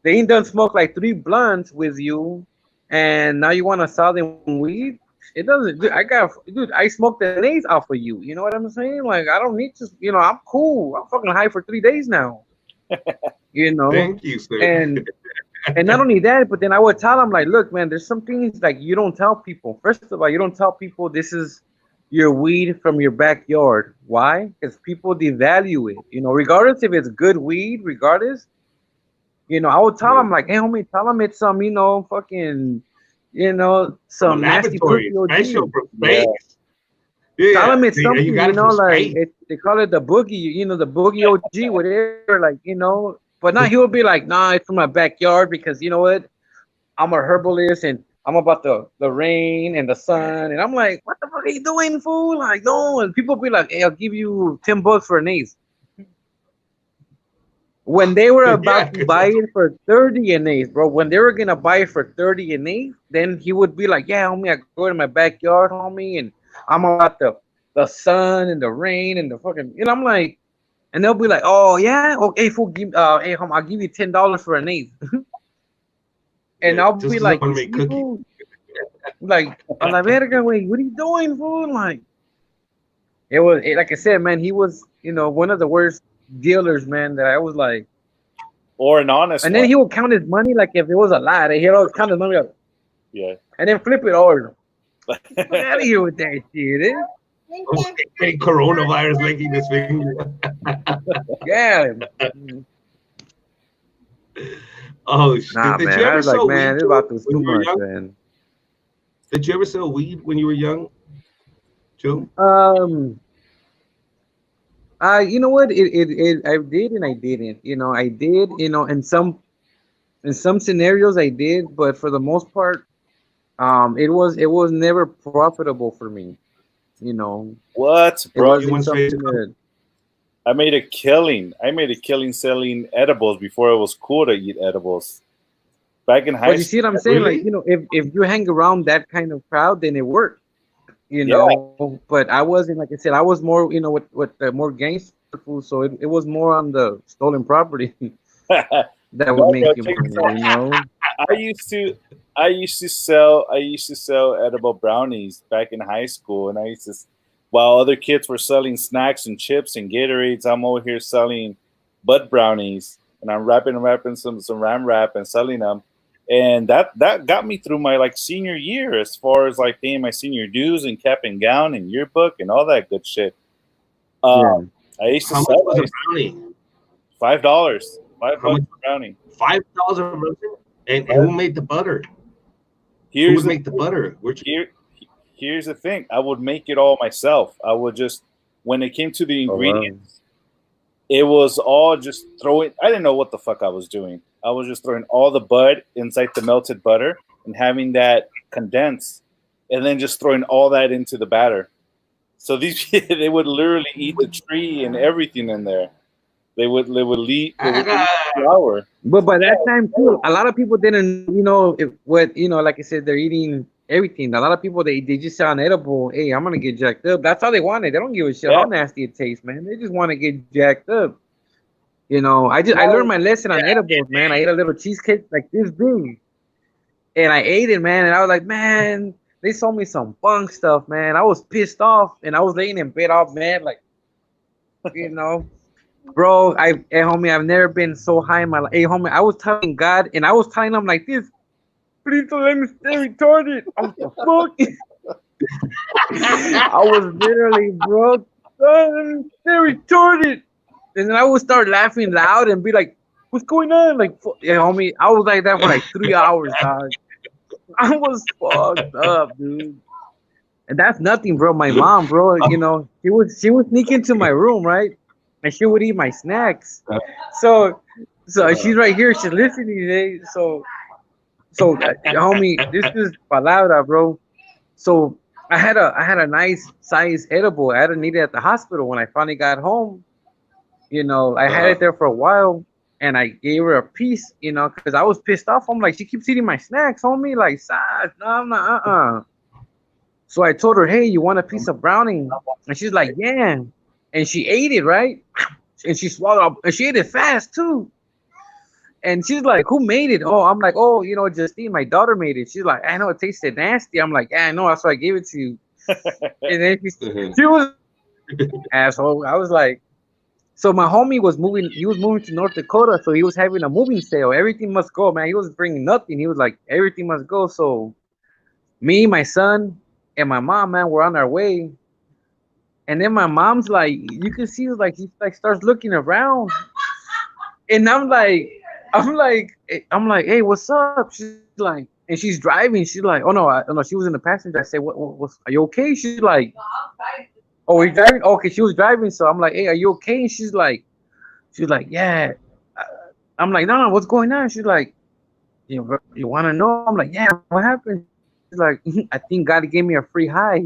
They ain't done smoke like 3 blunts with you, and now you want to sell them weed? It doesn't. Dude, I smoked the days off of you. You know what I'm saying? Like, I don't need to. I'm cool. I'm fucking high for 3 days now. Thank you, sir. And not only that, but then I would tell them, like, look, man, there's some things like you don't tell people. First of all, you don't tell people this is your weed from your backyard. Why? Because people devalue it. Regardless if it's good weed, regardless. I would tell him like, hey, homie, tell him it's some, fucking, From a some nasty laboratory, pussy OG. special for Yeah. space. Tell Yeah, him it's you something, got it for like space. they call it the boogie, the boogie OG, whatever, like, But now he would be like, nah, it's from my backyard because you know what? I'm a herbalist and I'm about the rain and the sun, and I'm like, what the fuck are you doing, fool? Like, no, and people be like, hey, I'll give you $10 for an ace. When they were Yeah, about to because buy that's it for 30 an eighth, bro. When they were gonna buy it for 30 an eighth, then he would be like, "Yeah, homie, I go to my backyard, homie, and I'm about the sun and the rain and the fucking." I'm like, and they'll be like, "Oh yeah, okay, fool, give hey, homie, I'll give you $10 for an eighth," and yeah, I'll be just because I like, want "You to make see, cookies. fool, like, a la verga, wait, what are you doing, fool?" Like, like I said, man, he was, one of the worst dealers, man. That I was like. Or an honest And then one. he would count his money like if it was a lot. He'd always count his money up Yeah. and then flip it over. Get the fuck out of here with that shit, eh? Hey, coronavirus licking his finger. Yeah. Oh shit! Nah, Did you man. I ever was like, sell man, weed, this Joe, about to was when too you were much, young? man. Did you ever sell weed when you were young, Joe? Um, you know what? I did and I didn't. I did. In some scenarios I did, but for the most part, it was never profitable for me. You know, What, it bro? You wasn't went straight to something that. I made a killing. I made a killing selling edibles before it was cool to eat edibles. Back in high But you see school. what I'm saying? Like, really? if you hang around that kind of crowd, then it works. Yeah. But I wasn't, like I said, I was more, with the more gangster food, so it was more on the stolen property that would No, make bro, you check money, this out. I used to I used to sell edible brownies back in high school, and while other kids were selling snacks and chips and Gatorades, I'm over here selling bud brownies, and I'm wrapping some ram wrap and selling them, and that got me through my like senior year as far as like paying my senior dues and cap and gown and yearbook and all that good shit. Yeah. Um, I used to How much sell was a brownie? $5, $5 How much? per brownie. $5 a brownie? And who made the butter? Who Here's would the make the butter? Which here here's the thing. I would make it all myself. I would just when it came to the Oh wow. ingredients, it was all just throwing. I didn't know what the fuck I was doing. I was just throwing all the bud inside the melted butter and having that condense, and then just throwing all that into the batter. So these they would literally eat the tree and everything in there. They would eat flour. But by Yeah, that time too, a lot of people didn't know, if what, like I said, they're eating everything. A lot of people they just sound edible. Hey, I'm gonna get jacked up. That's all they wanted. They don't give a shit yeah, how nasty it tastes, man. They just want to get jacked up. I learned no, my lesson on edibles, man. I ate a little cheesecake like this big, and I ate it, man. And I was like, man, they sold me some bunk stuff, man. I was pissed off, and I was laying in bed all mad, like, you know. Bro, hey homie, I've never been so high in my life. Hey homie, I was telling God, and I was telling him like this, please don't let me stay retarded. What the fuck? I was literally, bro, don't let me stay retarded. And then I would start laughing loud and be like, what's going on? Like, yeah, homie, I was like that for like 3 hours, dog. I was fucked up, dude. And that's nothing, bro. My mom, bro, she would sneak into my room, right? And she would eat my snacks. So she's right here. She's listening today. So, homie, this is palabra, bro. So I had a nice size edible. I had to need it at the hospital when I finally got home. I had it there for a while, and I gave her a piece. Because I was pissed off. I'm like, she keeps eating my snacks, homie. Like, no, I'm not. So I told her, hey, you want a piece of brownie? And she's like, yeah. And she ate it, right? And she swallowed up, and she ate it fast too. And she's like, who made it? Oh, I'm like, oh, Justine, my daughter made it. She's like, I know it tasted nasty. I'm like, yeah, I know, that's why I gave it to you. And then she was asshole. I was like, so my homie was moving. He was moving to North Dakota, so he was having a moving sale. Everything must go, man. He was bringing nothing. He was like, everything must go. So me, my son, and my mom, man, were on our way. And then my mom's like, you can see, like, he like starts looking around, and I'm like, I'm like, hey, what's up? She's like, and she's driving. She's like, oh no, oh no, she was in the passenger. I said, are you okay? She's like, oh, we're driving. Okay, she was driving, so I'm like, hey, are you okay? And she's like, yeah. Uh, I'm like, no, what's going on? She's like, you want to know? I'm like, yeah, what happened? She's like, I think God gave me a free high.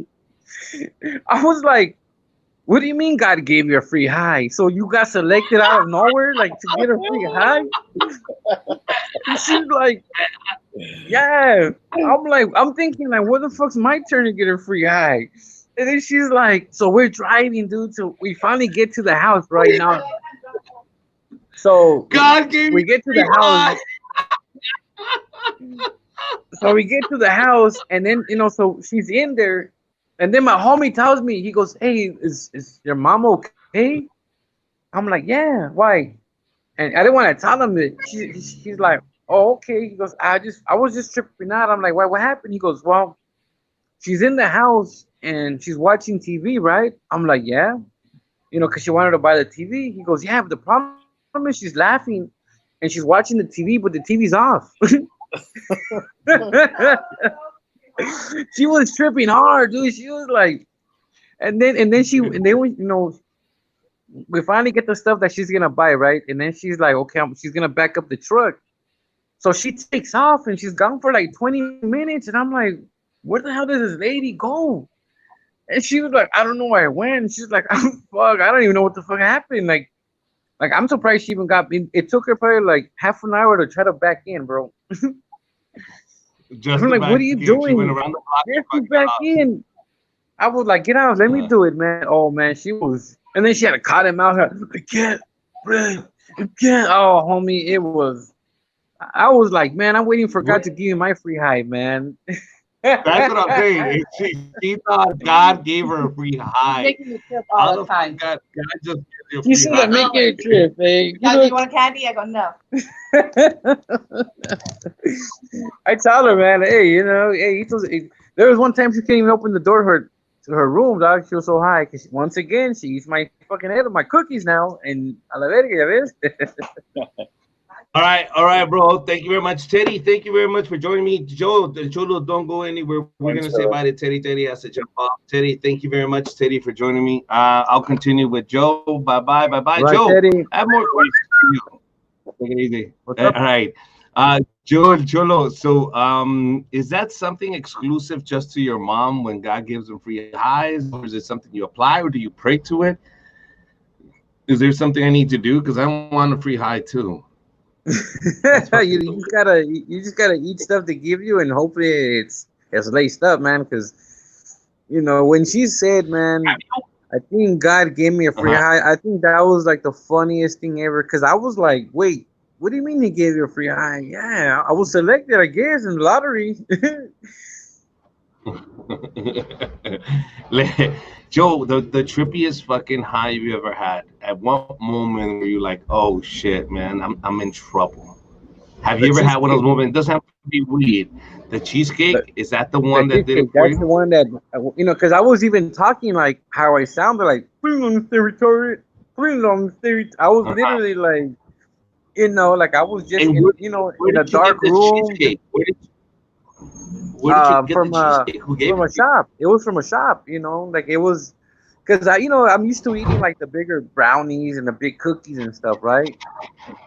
I was like, what do you mean God gave you a free high? So you got selected out of nowhere, like to get a free high? She's like, yeah. I'm like, I'm thinking like, what the fuck's my turn to get a free high? And then she's like, so we're driving, dude. So we finally get to the house right now. So God gave me we get to free the house. high. So we get to the house, and then so she's in there, and then my homie tells me, he goes, "Hey, is your mom okay?" I'm like, "Yeah, why?" And I didn't want to tell him that. She's like, "Oh, okay." He goes, I was just tripping out." I'm like, "Why? What happened?" He goes, "Well, she's in the house and she's watching TV, right?" I'm like, "Yeah." Because she wanted to buy the TV. He goes, "Yeah, but the problem is she's laughing and she's watching the TV, but the TV's off." She was tripping hard, dude. She was like, and then we finally get the stuff that she's gonna buy, right? And then she's like, okay, she's gonna back up the truck. So she takes off and she's gone for like 20 minutes, and I'm like, where the hell did this lady go? And she was like, I don't know where I went. She's like, oh, fuck, I don't even know what the fuck happened. Like I'm surprised she even got in. It took her probably like half an hour to try to back in, bro. Just I'm the like, what back are you in. She went doing? around the block Yes, and she's fucking got back in. I was like, get out, let me off. do it, man. Oh man, she was, and then she had to cut him out. I can't, Red, I can't. Oh, homie, it was. I was like, man, I'm waiting for God to give me my free high, man. That's what I'm saying. She thought God gave her a free She's high. making me trip How all the the fuck time. God just gives you a You free should high? have make it a trip, eh? Guys, do you want a candy? I go, no. I tell her, man, hey, hey, there was one time she couldn't even open the door to her room, dog. She was so high because once again she eats my fucking head of my cookies now, and a la verga, ya ves? All right, bro. Thank you very much, Teddy. Thank you very much for joining me, Joe. Cholo, don't go anywhere. We're gonna say bye to Teddy. Teddy has to jump off. Teddy, thank you very much, Teddy, for joining me. I'll continue with Joe. Bye, Right, Joe. Teddy. I have more questions for you. Take it easy. What's All up? right. Joe, Cholo. So, is that something exclusive just to your mom when God gives them free highs, or is it something you apply, or do you pray to it? Is there something I need to do? Because I want a free high too. You just gotta eat stuff they give you, and hopefully it's laced up, man. Because when she said, man, I think God gave me a free high. I think that was like the funniest thing ever. Because I was like, wait, what do you mean he gave you a free high? Yeah, I was selected, I guess, in the lottery. Joe, the trippiest fucking high you ever had. At what moment were you like, "Oh shit, man, I'm in trouble"? Have The you ever had one of those cheesecake. moments? It doesn't have to be weed. The The, cheesecake, is that the the one that did it cheesecake. for That's the you? one that because I was even talking like how I sounded, like on territory, on territory. I was Uh-huh. literally like, like I was just And in, where in a did you get dark the room. cheesecake? Where did you get the From cheesecake? Who gave a it to you? shop. It was from a shop, like it was because I'm used to eating like the bigger brownies and the big cookies and stuff, right?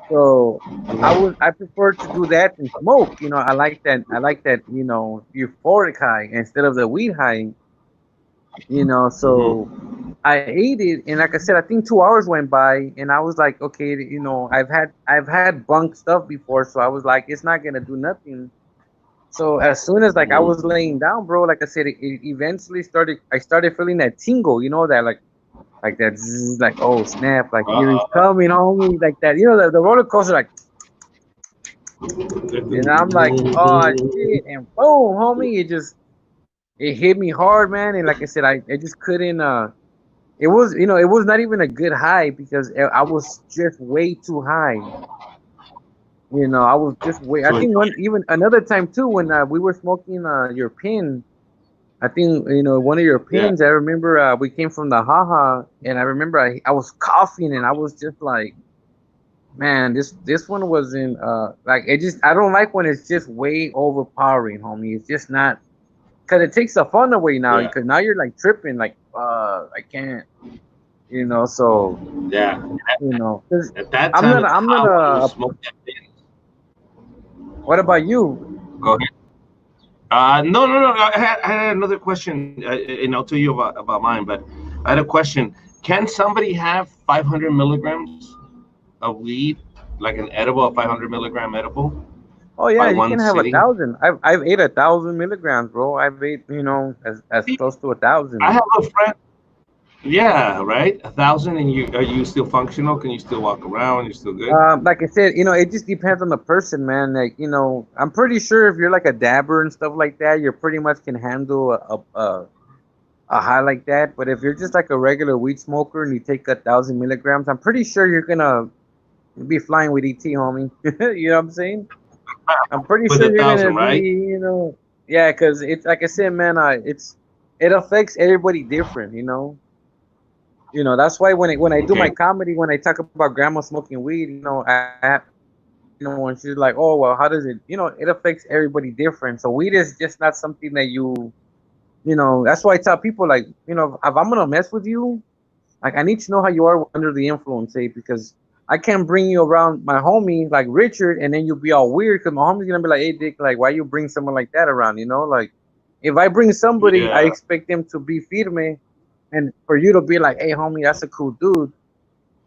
So I prefer to do that than smoke. I like that euphoric high instead of the weed high. So Mm-hmm. I ate it, and like I said, I think 2 hours went by, and I was like, okay, I've had bunk stuff before, so I was like, it's not gonna do nothing. So as soon as like I was Mm-hmm. laying down, bro, like I said, it eventually started. I started feeling that tingle, that like that, zzz, like oh snap, like here he's Uh-huh. coming, homie, like that. The roller coaster, like, and I'm like, oh shit, and boom, homie, it hit me hard, man. And like I said, I just couldn't. It was not even a good high because I was just way too high. I was just way. I So think one even another time too when we were smoking your pin. I think one of your yeah. pins. I remember we came from the haha, and I remember I was coughing, and I was just like, Man, this one wasn't like it just I don't like when it's just way overpowering, homie. It's just not because it takes the fun away now. Yeah, Because now you're like tripping, like I can't, So yeah. 'cause At that I'm time, not it's I'm not how I will smoke that thing. What about you? Go ahead. No, no, no. I had another question, and I'll tell you about mine. But I had a question. Can somebody have 500 milligrams of weed, like an edible, a 500 milligram edible, Oh by yeah, you one can have a sitting? thousand. I've ate 1,000 milligrams, bro. I've ate as close to a I thousand. have a friend. Yeah, right. 1,000, and you are you still functional? Can you still walk around? You're still good? Like I said, it just depends on the person, man. Like, I'm pretty sure if you're like a dabber and stuff like that, you pretty much can handle a high like that. But if you're just like a regular weed smoker and you take 1,000 milligrams, I'm pretty sure you're gonna be flying with ET, homie. You know what I'm saying? I'm pretty With sure a you're gonna thousand, be, right? yeah, because it's like I said, man. It affects everybody different, That's why when I do Okay. my comedy, when I talk about grandma smoking weed, when she's like, oh well, how does it, it affects everybody different. So weed is just not something that that's why I tell people like, if I'm gonna mess with you, like I need to know how you are under the influence, because I can't bring you around my homie like Richard, and then you'll be all weird because my homie's gonna be like, hey Dick, like why you bring someone like that around, Like if I bring somebody, I Yeah. expect them to be firme, and for you to be like, hey homie, that's a cool dude.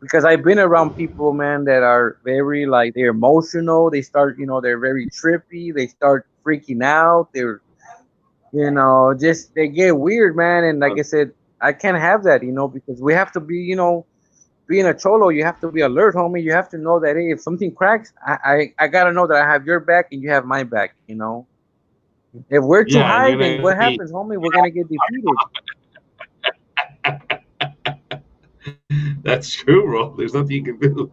Because I've been around people, man, that are very like they're emotional. They start, they're very trippy. They start freaking out. They're, just they get weird, man. And like I said, I can't have that, because we have to be, being a cholo, you have to be alert, homie. You have to know that hey, if something cracks, I gotta know that I have your back and you have my back. If we're too Yeah, and high, you're then not what gonna be. happens, homie? We're gonna get defeated. That's true, bro. There's nothing you can do.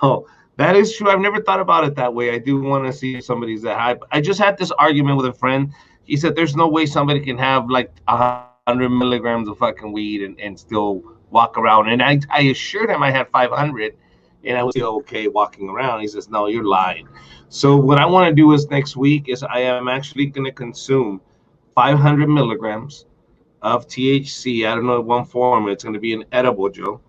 No, that is true. I've never thought about it that way. I do want to see if somebody's that high. I just had this argument with a friend. He said there's no way somebody can have like 100 milligrams of fucking weed and still walk around. And I assured him I had 500 and I was still okay walking around. He says, no, you're lying. So what I want to do is next week is I am actually going to consume 500 milligrams of THC. I don't know one form. It's going to be an edible, Joe.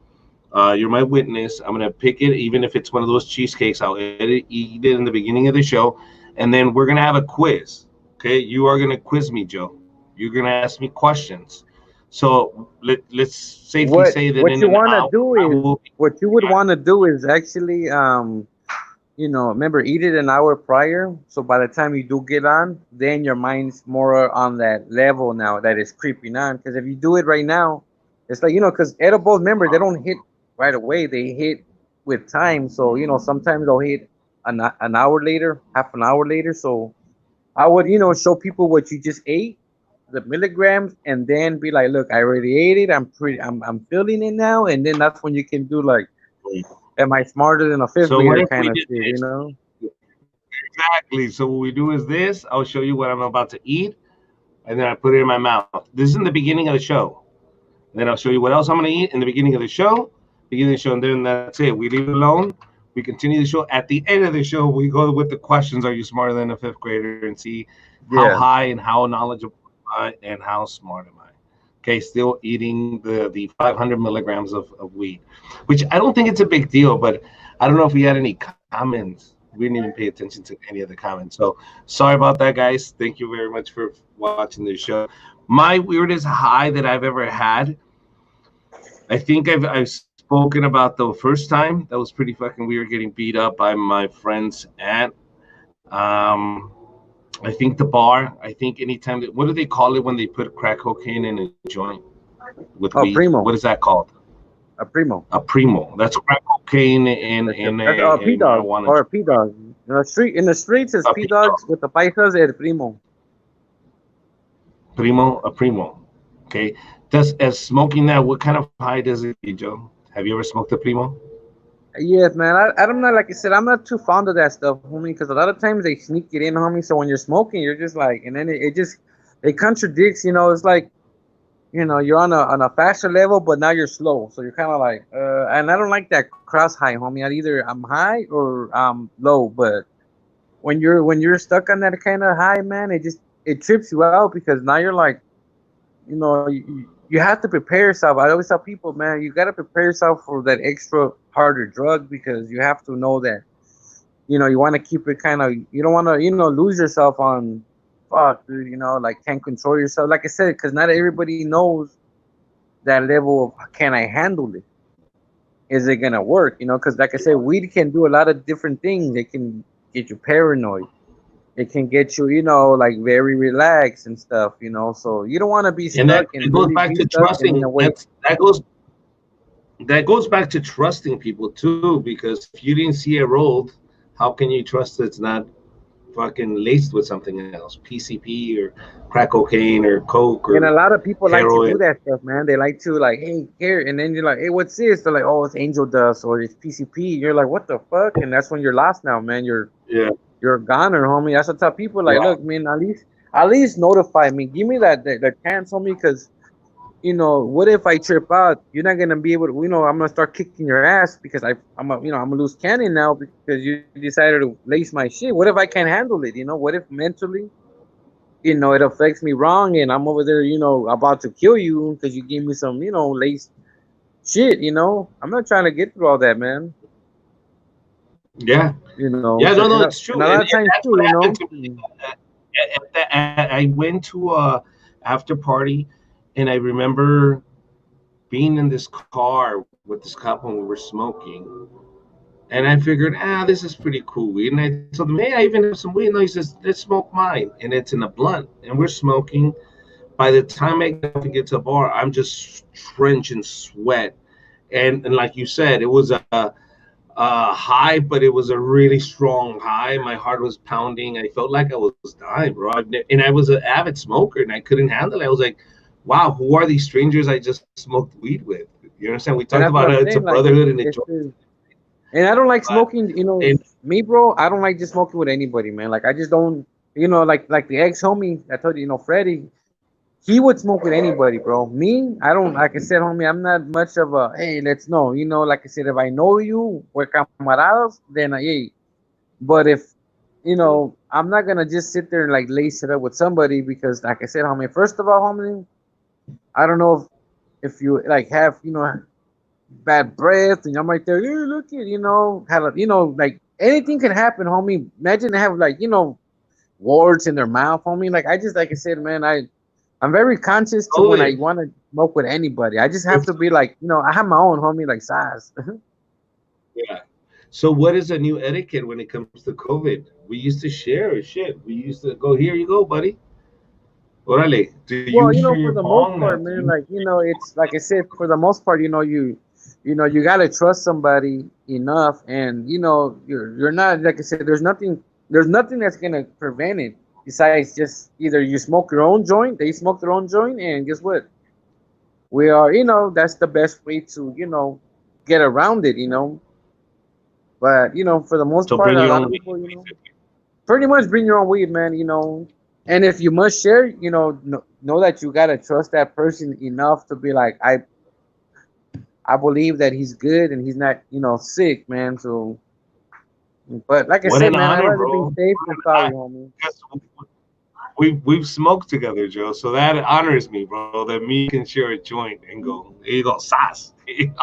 You're my witness. I'm gonna pick it, even if it's one of those cheesecakes. I'll eat it in the beginning of the show, and then we're gonna have a quiz. Okay, you are gonna quiz me, Joe. You're gonna ask me questions. So let's safely What say that what in you an wanna hour do I is will be. what you would want to do is actually remember, eat it an hour prior. So by the time you do get on, then your mind's more on that level now that is creeping on. Because if you do it right now, it's like, because edibles, remember, they don't hit right away. They hit with time. So, sometimes they'll hit an hour later, half an hour later. So I would, show people what you just ate, the milligrams, and then be like, look, I already ate it. I'm feeling it now. And then that's when you can do like, am I smarter than a fifth So what grader if we kind of did shit, this? Exactly. So what we do is this. I'll show you what I'm about to eat, and then I put it in my mouth. This is in the beginning of the show. Then I'll show you what else I'm going to eat in the beginning of the show. Beginning of the show, and then that's it. We leave it alone. We continue the show. At the end of the show, we go with the questions. Are you smarter than a fifth grader? And see how Yeah. high and how knowledgeable am I and how smart am I? Okay, still eating the 500 milligrams of weed, which I don't think it's a big deal, but I don't know if we had any comments. We didn't even pay attention to any of the comments. So sorry about that, guys. Thank you very much for watching this show. My weirdest high that I've ever had, I think I've spoken about the first time. That was pretty fucking weird, getting beat up by my friend's aunt. I think the bar. I think anytime that, what do they call it when they put crack cocaine in a joint with Oh, weed? What primo, is that called? a primo. A primo. That's crack cocaine That's a a P dog marijuana or a joint. P dog. In the streets, it's A P dogs. primo, With the paisas, it's primo. a primo. Okay. Does as smoking that? What kind of high does it give you, Joe? Have you ever smoked a primo? Yes, man. I'm not like I said. I'm not too fond of that stuff, homie. Because a lot of times they sneak it in, homie. So when you're smoking, you're just like, and then it just it contradicts. It's like you're on a faster level, but now you're slow. So you're kind of like, and I don't like that cross high, homie. Either I'm high or I'm low. But when you're stuck on that kind of high, man, it trips you out because now you're like, you have to prepare yourself. I always tell people, man, you got to prepare yourself for that extra harder drug because you have to know that, you want to keep it kind of, you don't want to, lose yourself on, fuck, dude, like can't control yourself. Like I said, because not everybody knows that level of can I handle it? Is it gonna work? Because like I said, weed can do a lot of different things. It can get you paranoid. It can get you, like very relaxed and stuff. So you don't want to be And that stuck and it goes really back be to stuck and in trusting. a way. That goes back to trusting people too, because if you didn't see it rolled, how can you trust it's not fucking laced with something else, PCP or crack cocaine or coke And or a lot of people like to do heroin? that stuff, man. They like to like, hey, here, and then you're like, hey, what's this? They're like, oh, it's angel dust or it's PCP. You're like, what the fuck? And that's when you're lost now, man. Yeah, You're a goner, homie. That's what I tell people. Like, yeah, look, man, at least notify me. Give me that chance, homie, because what if I trip out? You're not gonna be able to. I'm gonna start kicking your ass because I'm a loose cannon now because you decided to lace my shit. What if I can't handle it? What if mentally, it affects me wrong and I'm over there, about to kill you because you gave me some, lace shit. I'm not trying to get through all that, man. yeah, So yeah. and No, a, no, it's and a true, lot and of times that's too, what happened to me. I went to a after party, and I remember being in this car with this couple and we were smoking. And I figured, this is pretty cool weed. And I told him, hey, I even have some weed. And he says, let's smoke mine. And it's in a blunt. And we're smoking. By the time I get off and get to a bar, I'm just drenched in sweat. And like you said, it was a high, but it was a really strong high. My heart was pounding. I felt like I was dying, bro. And I was an avid smoker, and I couldn't handle it. I was like, wow, who are these strangers I just smoked weed with? You understand? We talked that's what about I'm it's a saying. Like brotherhood and a joy, and I don't like but smoking. and Me, bro. I don't like just smoking with anybody, man. Like I just don't. Like the ex homie I told you, Freddie. He would smoke with anybody, bro. Me, I don't. Like I said, homie, I'm not much of a. Hey, let's know. Like I said, if I know you, we're camaradas, then hey. But if I'm not gonna just sit there and like lace it up with somebody because, like I said, homie. First of all, homie, I don't know if you like have bad breath and I'm right there. Hey, look at have a like anything can happen, homie. Imagine they have like warts in their mouth, homie. Like I just like I said, man, I'm very conscious to when I totally. want to smoke with anybody. I just have to be like, I have my own homie, like size. Yeah. So what is a new etiquette when it comes to COVID? We used to share shit. We used to go, here you go, buddy. Orale. Do you Well, share for your the most pong? part, Now, man, like it's like I said, for the most part, you gotta trust somebody enough, and you're not like I said. There's nothing that's gonna prevent it besides just either you smoke your own joint, they smoke their own joint, and guess what? We are, that's the best way to get around it, But for the most so part, bring a your lot own of weed, people, basically. pretty much bring your own weed, man. And if you must share, know that you gotta trust that person enough to be like, I believe that he's good and he's not, sick, man. So, but like I What said, an man, I'd honor, rather be bro. safe What than an sorry, honor. homie. Because we've smoked together, Joe. So that honors me, bro. That me can share a joint and go, here you go, sas. We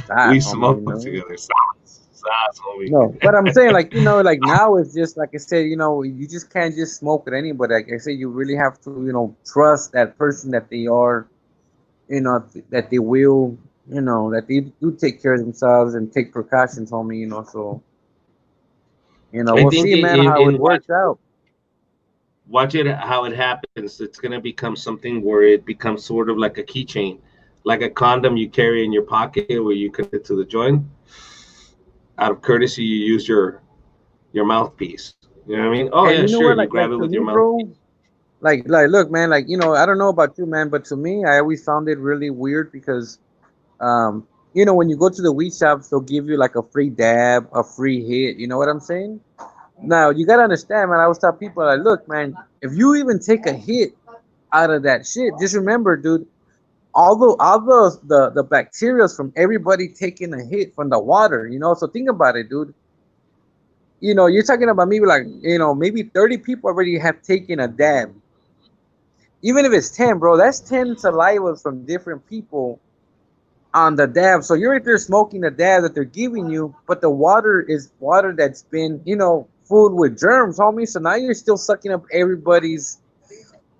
Sad, homie, smoked together, sas, homie. No, but I'm saying like like now it's just like I said, you just can't just smoke with anybody. Like I said, you really have to trust that person that they are, that they will, that they do take care of themselves and take precautions, homie. So I we'll think see, man, how it in works out. watch it how it happens. It's gonna become something where it becomes sort of like a keychain, like a condom you carry in your pocket where you connect it to the joint. Out of courtesy, you use your mouthpiece. You know what I mean? Oh And yeah, you know sure. what, You like grab it to with your me, mouthpiece. bro. Like, look, man. Like, I don't know about you, man, but to me, I always found it really weird because, when you go to the weed shops, they'll give you like a free dab, a free hit. You know what I'm saying? Now you gotta understand, man. I always tell people, like, look, man, if you even take a hit, out of that shit. Just remember, dude, all the bacteria from everybody taking a hit from the water, you know. So think about it, dude. You know, you're talking about maybe like, you know, maybe 30 people already have taken a dab. Even if it's 10, bro, that's 10 salivas from different people on the dab. So you're right there smoking the dab that they're giving you, but the water is water that's been, you know, food with germs, homie. So now you're still sucking up everybody's,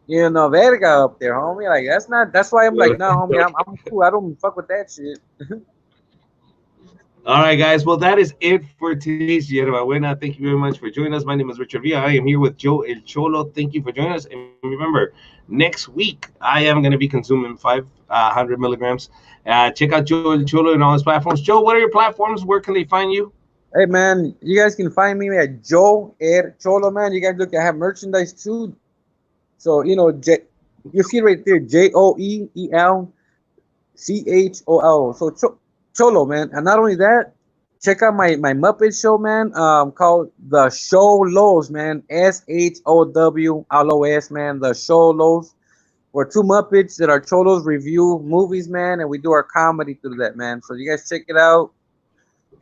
you know, verga up there, homie. Like that's not. That's why I'm like, nah, homie, I'm cool. I don't fuck with that shit. All right, guys. Well, that is it for today's Yerbabuena. Thank you very much for joining us. My name is Richard Villa. I am here with Joe El Cholo. Thank you for joining us. And remember, next week I am going to be consuming 500 milligrams. Check out Joe El Cholo and all his platforms. Joe, what are your platforms? Where can they find you? Hey man, you guys can find me at Joe El Cholo, man. You guys look, I have merchandise too. So you know, you see it right there, JoelCholo. So Cholo, man. And not only that, check out my Muppet show, man. Called the Show Lows, man. SHOWLOS, man. The Show Lows. We're two Muppets that are Cholos review movies, man, and we do our comedy through that, man. So you guys check it out.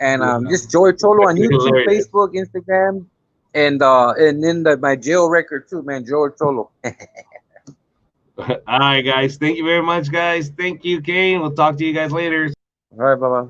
And just Joey Cholo on YouTube, Hilarious. Facebook, Instagram, and then my jail record too, man. Joey Cholo. All right, guys. Thank you very much, guys. Thank you, Kane. We'll talk to you guys later. All right, bye bye.